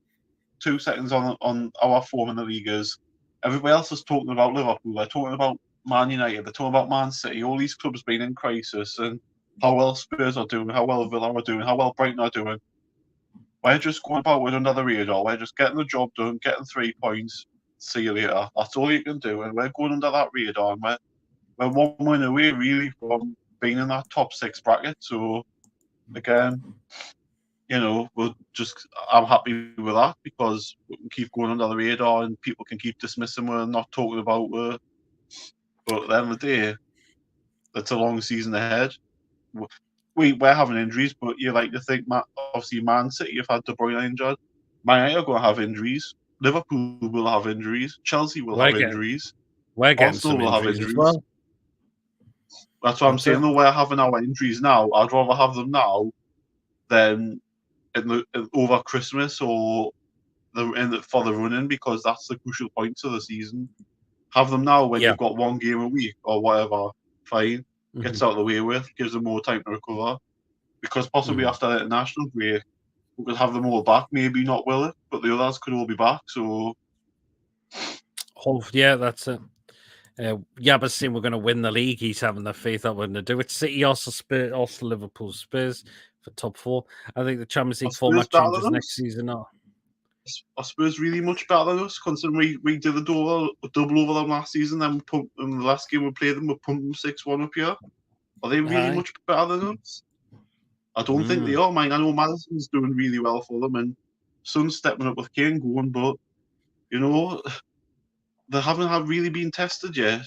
B: 2 seconds on our form in the league is everybody else is talking about Liverpool. They're talking about Man United. They're talking about Man City. All these clubs being in crisis and how well Spurs are doing, how well Villa are doing, how well Brighton are doing. We're just going about with another radar. We're just getting the job done, getting 3 points. See you later. That's all you can do. And we're going under that radar. And we're 1 win away, really, from being in that top 6 bracket. So, again, I'm happy with that because we can keep going under the radar and people can keep dismissing we're not talking about it. But at the end of the day, it's a long season ahead. We're having injuries, but you like to think, obviously, Man City have had De Bruyne injured. Man United are going to have injuries. Liverpool will have injuries. Chelsea will have injuries.
A: Arsenal will have injuries as well.
B: That's what I'm saying. Though we're having our injuries now, I'd rather have them now than over Christmas or for the running because that's the crucial points of the season. Have them now when you've got 1 game a week or whatever. Fine. Gets out of the way with, gives them more time to recover. Because possibly after the international break, we could have them all back. Maybe not Will it, but the others could all be back. So,
A: yeah, that's it. Yabba's saying we're going to win the league. He's having the faith that we're going to do it. City, Arsenal, Spurs, Liverpool, Spurs, for top 4. I think the Champions League
B: Spurs
A: format
B: better
A: changes
B: than
A: next
B: us?
A: season.
B: Are Spurs really much better than us? Considering we did a double over them last season, then in the last game we played them, we pumped them 6-1 up here. Are they really
A: Aye.
B: much better than us? I don't think they are, man. I know Madison's doing really well for them, and Son's stepping up with Kane going, but you know, they haven't really been tested yet.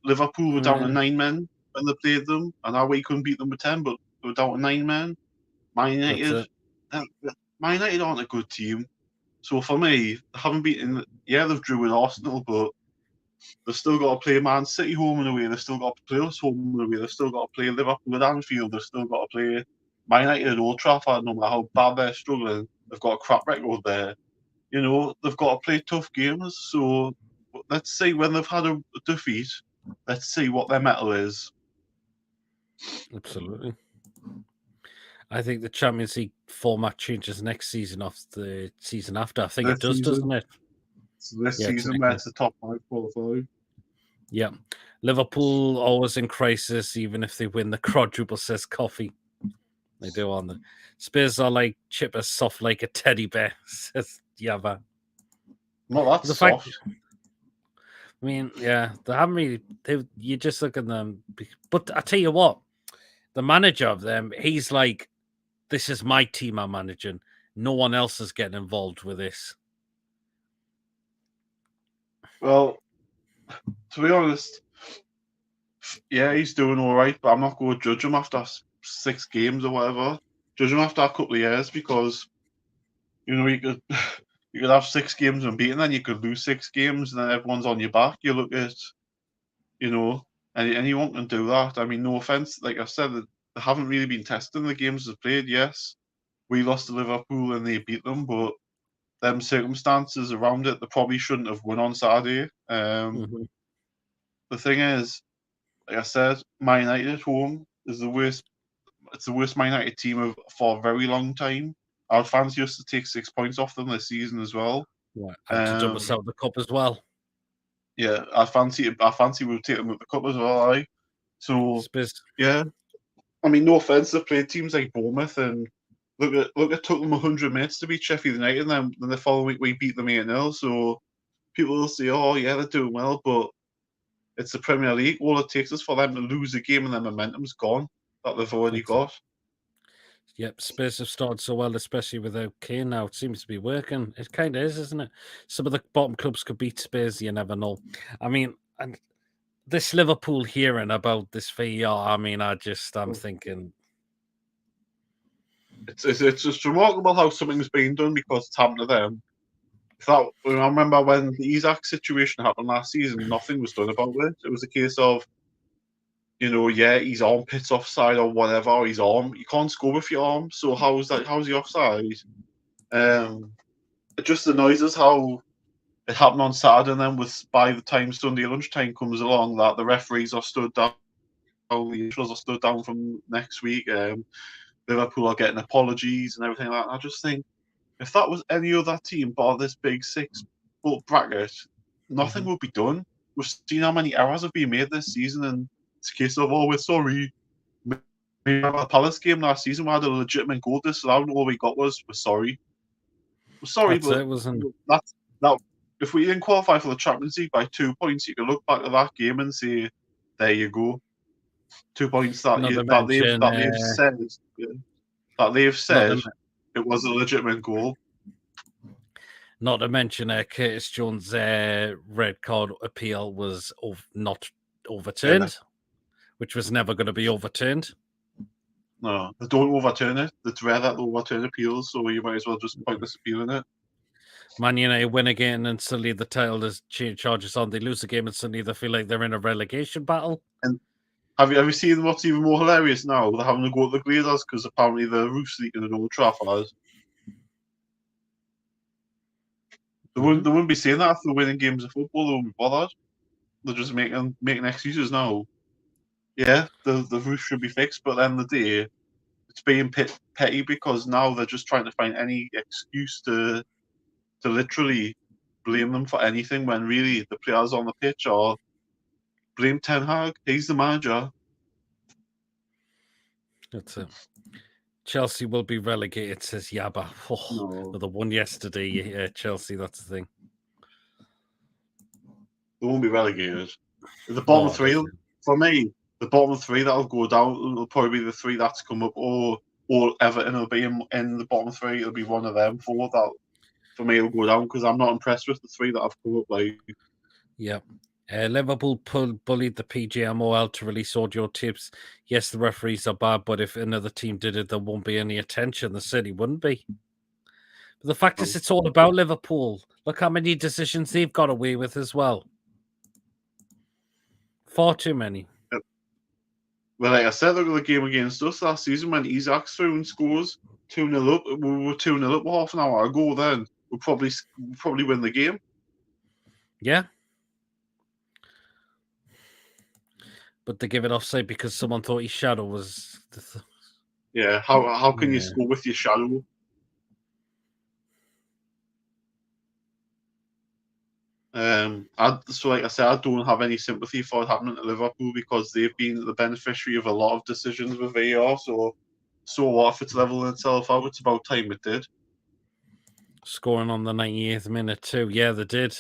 B: Liverpool were down to 9 men when they played them, and our way couldn't beat them with 10, but they were down to 9 men. Man United, Man United aren't a good team. So for me, they haven't beaten. Yeah, they've drew with Arsenal, but they've still got to play Man City home and away. They've still got to play us home and away. They've still got to play Liverpool at Anfield. They've still got to play Man United at Old Trafford. No matter how bad they're struggling, they've got a crap record there. You know, they've got to play tough games. So let's see when they've had a defeat. Let's see what their mettle is.
A: Absolutely. I think the Champions League format changes next season off the season after. I think it does, doesn't it?
B: This season where it's the top 5 qualified.
A: Yeah. Liverpool always in crisis, even if they win the quadruple, says Coffee. They do on the Spurs are like chip as soft like a teddy bear, says Yava.
B: Not that soft.
A: I mean, yeah, they haven't really. You just look at them, but I tell you what, the manager of them, he's like, "This is my team I'm managing. No one else is getting involved with this."
B: Well, to be honest, yeah, he's doing all right, but I'm not going to judge him after 6 games or whatever. Judge him after a couple of years because you know you could you could have 6 games unbeaten, then you could lose 6 games, and then everyone's on your back. You look at, you know, and anyone can do that. I mean, no offense, like I said, they haven't really been testing the games they've played. Yes, we lost to Liverpool and they beat them, but them circumstances around it, they probably shouldn't have won on Saturday. The thing is, like I said, Man United at home is the worst. It's the worst Man United team for a very long time. Our fans used to take 6 points off them this season as well.
A: Right, and to double out the cup as well.
B: Yeah, I fancy we'll take them at the cup as well. Aye. So yeah, I mean, no offense, they've played teams like Bournemouth and look, it took them 100 minutes to beat Sheffield United, and then the following week we beat them 8-0. So people will say, "Oh yeah, they're doing well," but it's the Premier League. All it takes is for them to lose a game, and their momentum's gone that they've already got.
A: Yep, Spurs have started so well, especially without Kane now. It seems to be working. It kind of is, isn't it? Some of the bottom clubs could beat Spurs, you never know. I mean, and this Liverpool hearing about this VAR, I mean, I'm thinking...
B: It's just remarkable how something's been done because it's happened to them. I remember when the Isaac situation happened last season, nothing was done about it. It was a case of, you know, yeah, his armpit's offside or whatever, or his arm. You can't score with your arm, so how's he offside? It just annoys us how it happened on Saturday, and then by the time Sunday lunchtime comes along, that the referees are stood down, the officials are stood down from next week. Liverpool are getting apologies and everything like that. I just think if that was any other team bar this big 6-foot bracket, nothing would be done. We've seen how many errors have been made this season, and it's a case of, oh, we're sorry. We had a Palace game last season. We had a legitimate goal disallowed. All we got was, we're sorry. We're sorry, but that if we didn't qualify for the Champions League by 2 points, you can look back at that game and say, there you go. 2 points that they've said it was a legitimate goal.
A: Not to mention Curtis Jones' red card appeal was not overturned, which was never going to be overturned.
B: No, they don't overturn it. It's rare that they overturn appeals, so you might as well just point this appeal in it.
A: Man United win again, and suddenly the title is charges on. They lose the game, and suddenly they feel like they're in a relegation battle.
B: And have you seen what's even more hilarious now? They're having to go to the Glazers because apparently the roof's leaking at Old Trafford. They wouldn't be saying that if they're winning games of football. They wouldn't be bothered. They're just making excuses now. Yeah, the roof should be fixed, but at the end of the day, it's being petty because now they're just trying to find any excuse to literally blame them for anything when really the players on the pitch are blame Ten Hag. He's the manager.
A: That's it. Chelsea will be relegated, says Yaba. Oh,
B: No,
A: well, the one yesterday, Chelsea, that's the thing.
B: they won't be relegated. The bottom
A: No,
B: three,
A: definitely.
B: for me, the bottom three that'll go down will probably be the three that's come up, or Everton will be in the bottom three. It'll be one of them four that, for me, will go down because I'm not impressed with the three that have come up. Like,
A: Yeah. Liverpool bullied the PGMOL to release audio tips. Yes, the referees are bad, but if another team did it, there won't be any attention. The city wouldn't be. But the fact is, it's all about Liverpool. Look how many decisions they've got away with as well. Far too many.
B: well, like I said, look at the game against us last season when Isak's through and scores 2-0 up. We were 2-0 up half an hour ago. Then we'll probably win the game.
A: Yeah. But they give it offside because someone thought his shadow was.
B: Yeah, how can you
A: Yeah.
B: score with your shadow? So like I said, I don't have any sympathy for it happening to Liverpool because they've been the beneficiary of a lot of decisions with VAR. So what if it's leveling itself out? It's about time it did.
A: Scoring on the 98th minute too. Yeah, they did.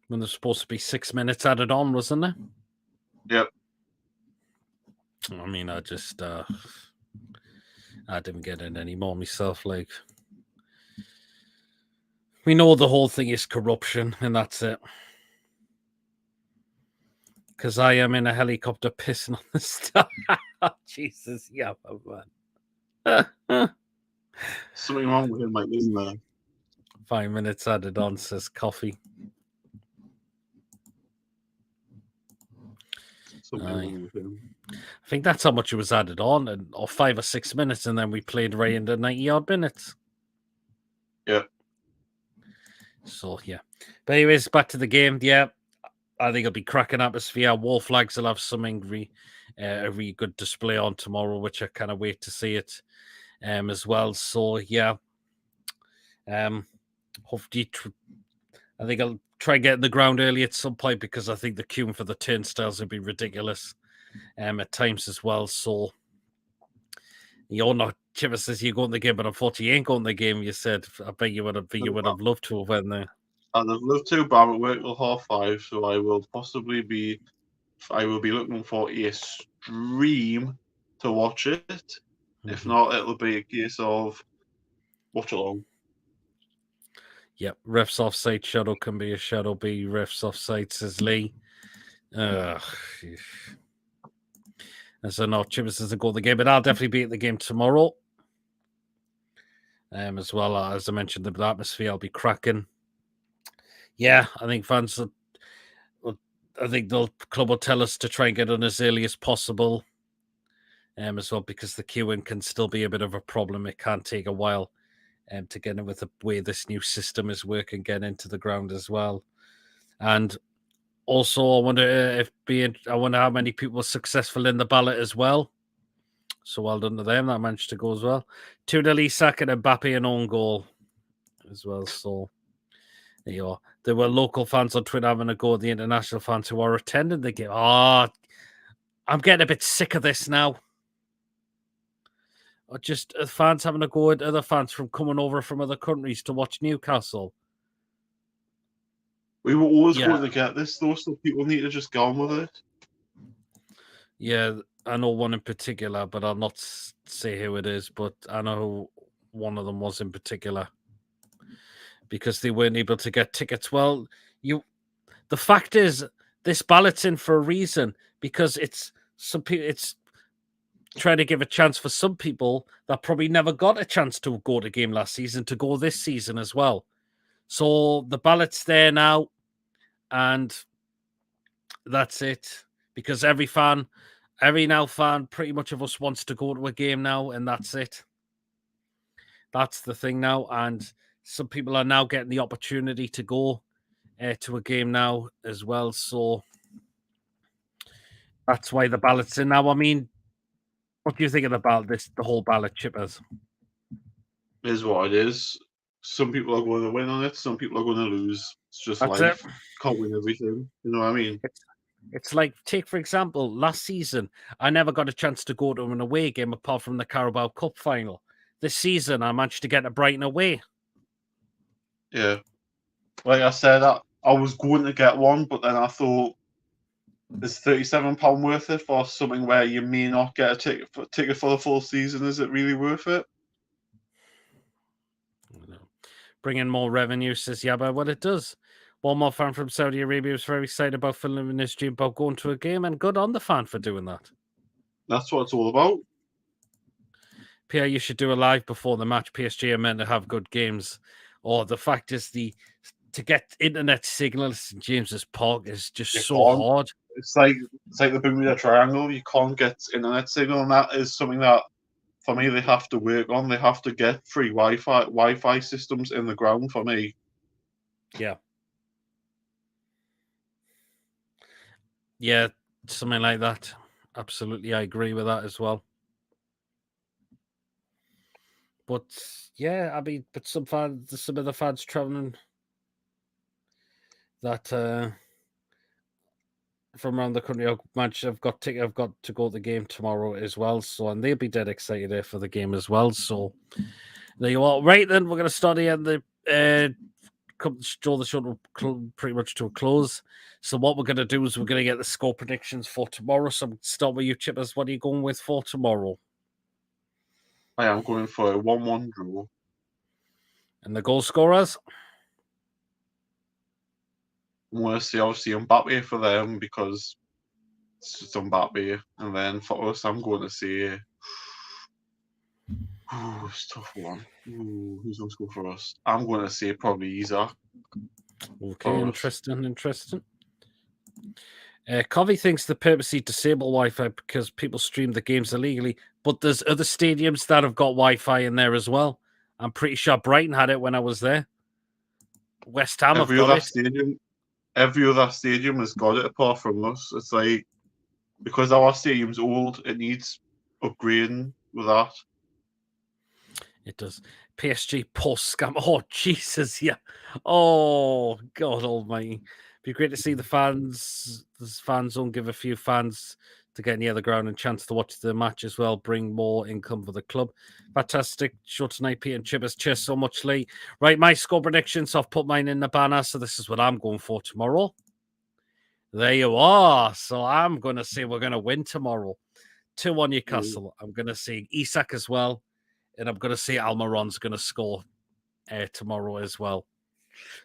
A: When there's supposed to be 6 minutes added on, wasn't there?
B: Yep.
A: I mean, I didn't get in anymore myself. Like, we know the whole thing is corruption, and that's it. Because I am in a helicopter pissing on the star. Jesus, yeah, man.
B: Something wrong with him, mate, isn't there?
A: 5 minutes added on, says coffee.
B: Something wrong with him.
A: I think that's how much it was added on, or 5 or 6 minutes, and then we played right into 90 odd minutes.
B: Yeah.
A: So yeah, but anyways, back to the game. Yeah, I think it'll be cracking atmosphere. Wall flags will have something a really good display on tomorrow, which I kind of wait to see it as well. So yeah, hopefully, I think I'll try and get in the ground early at some point because I think the queuing for the turnstiles would be ridiculous at times as well. So you're not. Chipper says you're going to the game, but unfortunately, you ain't going to the game. You said, I bet you would have loved to have went there.
B: I'd have loved to, but I'm at work till 5:30, so I will possibly be. I will be looking for a stream to watch it. Mm-hmm. If not, it'll be a case of watch along.
A: Yep, refs offside shadow can be a shadow B. Refs offside, says Lee. And so no, Chivas doesn't go to the game, but I'll definitely be at the game tomorrow. As well as I mentioned, the atmosphere will be cracking. Yeah, I think fans. I think the club will tell us to try and get on as early as possible. As well, because the queuing can still be a bit of a problem. It can take a while. To get in with the way this new system is working, get into the ground as well. And also, I wonder how many people were successful in the ballot as well. So well done to them. That managed to go as well. 2-0 Isak and Mbappe an own goal as well. So there you are. There were local fans on Twitter having a go at the international fans who are attending the game. Oh, I'm getting a bit sick of this now. Or just fans having a go at other fans from coming over from other countries to watch Newcastle.
B: We were always going to get this, though, so people need to just go on with it.
A: Yeah, I know one in particular, but I'll not say who it is, but I know who one of them was in particular. Because they weren't able to get tickets. Well, the fact is, this ballot's in for a reason, because it's trying to give a chance for some people that probably never got a chance to go to a game last season to go this season as well. So the ballot's there now, and that's it. Because every fan, pretty much of us wants to go to a game now, and that's it. That's the thing now, and some people are now getting the opportunity to go to a game now as well. So that's why the ballot's in now. I mean, what do you think about the whole ballot, Chippers?
B: It is what it is. Some people are going to win on it. Some people are going to lose. It's just life. Can't win everything. You know what I mean?
A: It's like, take for example, last season, I never got a chance to go to an away game apart from the Carabao Cup final. This season, I managed to get to Brighton away.
B: Yeah. Like I said, I was going to get one, but then I thought, is £37 worth it for something where you may not get a ticket for the full season? Is it really worth it?
A: Bring in more revenue, says Yaba. Well, it does. One more fan from Saudi Arabia was very excited about filming his dream about going to a game, and good on the fan for doing that.
B: That's what it's all about.
A: Pierre, you should do a live before the match. PSG are meant to have good games. Or the fact is, to get internet signals in James's Park is just so hard.
B: It's like the Bermuda Triangle. You can't get internet signal, and that is something that, for me, they have to work on. They have to get free Wi-Fi systems in the ground for me.
A: Yeah. Yeah, something like that. Absolutely, I agree with that as well. But yeah, I mean, but some of the fans traveling that from around the country, I've got to go to the game tomorrow as well. So, and they'll be dead excited there for the game as well. So, there you are. Right then, we're going to start here and draw the show pretty much to a close. So, what we're going to do is we're going to get the score predictions for tomorrow. So, I'm start with you, Chippers. What are you going with for tomorrow?
B: I am going for a 1-1 draw.
A: And the goal scorers?
B: I'm going to say, obviously, Mbappe for them because it's just Mbappe. And then for us, I'm going to say, it's a tough one. Who's going to score for us? I'm going to say probably Isaac.
A: Okay, interesting. Covey thinks they purposely disable Wi-Fi because people stream the games illegally, but there's other stadiums that have got Wi-Fi in there as well. I'm pretty sure Brighton had it when I was there. West Ham have got it.
B: Every other stadium has got it apart from us. It's like, because our stadium's old, it needs upgrading with that.
A: It does. PSG post scam. Oh, Jesus, yeah. Oh, God almighty. Be great to see the fans. The fans don't give a few fans to get near the ground and chance to watch the match as well. Bring more income for the club. Fantastic show tonight, Pete and Chippers. Cheers so much, Lee. Right, my score predictions. I've put mine in the banner, so this is what I'm going for tomorrow. There you are. So I'm going to say we're going to win tomorrow. 2-1 Newcastle. I'm going to say Isak as well. And I'm going to say Almiron's going to score tomorrow as well.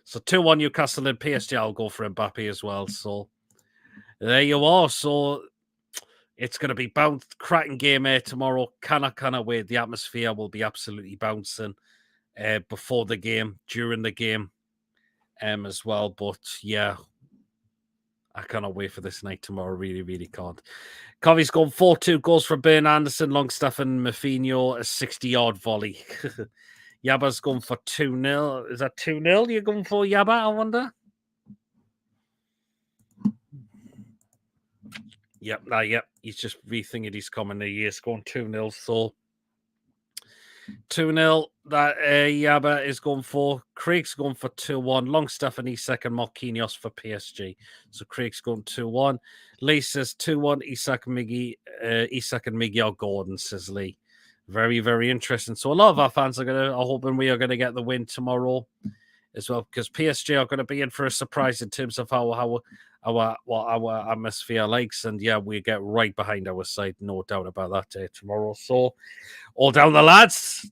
A: So 2-1 Newcastle and PSG. I'll go for Mbappe as well. So there you are. So it's going to be cracking game tomorrow. Cannot wait. The atmosphere will be absolutely bouncing before the game, during the game as well. But yeah, I cannot wait for this night tomorrow. Really, really can't. Covey's gone 4-2 goals from Bern Anderson, Longstaff and Mafinho, a 60-yard volley. Yaba's gone for 2-0. Is that 2-0 you're going for, Yaba, I wonder? Yep. He's just rethinking his comment. He's going 2-0. So 2-0 that Yaba is going for. Craig's going for 2-1. Longstaff and Isak and Marquinhos for PSG. So Craig's going 2-1. Lee says 2-1. Isak and Miggy are Gordon, says Lee. Very, very interesting. So a lot of our fans are hoping we are going to get the win tomorrow as well, because PSG are going to be in for a surprise in terms of what our atmosphere likes. And yeah, we get right behind our side, no doubt about that tomorrow. So all down the lads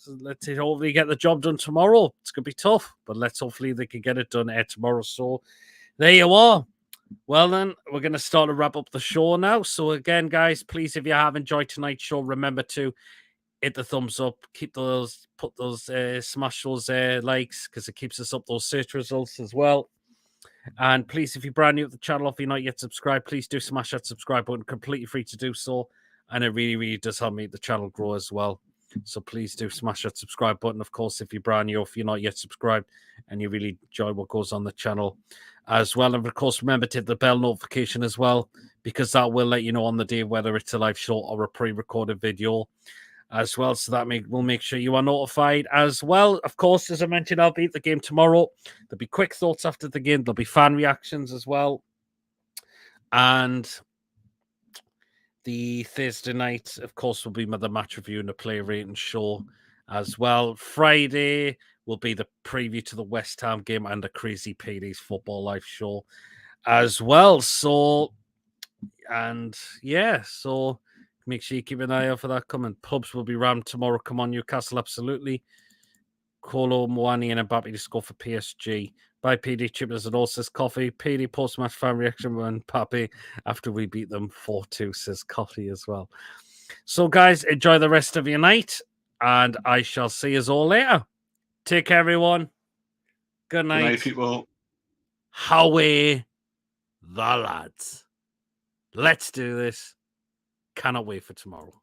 A: let's hopefully get the job done tomorrow. It's going to be tough, but hopefully they can get it done tomorrow. So there you are. Well, then, we're going to start to wrap up the show now. So again, guys, please, if you have enjoyed tonight's show, remember to hit the thumbs up, smash those likes, because it keeps us up those search results as well. And please, if you're brand new to the channel, if you're not yet subscribed, please do smash that subscribe button, completely free to do so. And it really, really does help make the channel grow as well. So please do smash that subscribe button. Of course, if you're brand new, if you're not yet subscribed and you really enjoy what goes on the channel as well. And of course, remember to hit the bell notification as well, because that will let you know on the day whether it's a live show or a pre-recorded video as well. So that will make sure you are notified as well. Of course, as I mentioned, I'll be at the game tomorrow. There'll be quick thoughts after the game. There'll be fan reactions as well. And the Thursday night, of course, will be the match review and the player rating show as well. Friday will be the preview to the West Ham game and the Crazy PD's Football Life show as well. So, and yeah, so make sure you keep an eye out for that coming. Pubs will be rammed tomorrow. Come on, Newcastle, absolutely. Kolo, Moani, and Mbappe to score for PSG. By PD Chippers and all says Coffee. PD post-match fan reaction and Papi after we beat them 4-2 says Coffee as well. So, guys, enjoy the rest of your night, and I shall see you all later. Take care, everyone. Good night.
B: Good night, people.
A: Howie the lads. Let's do this. Cannot wait for tomorrow.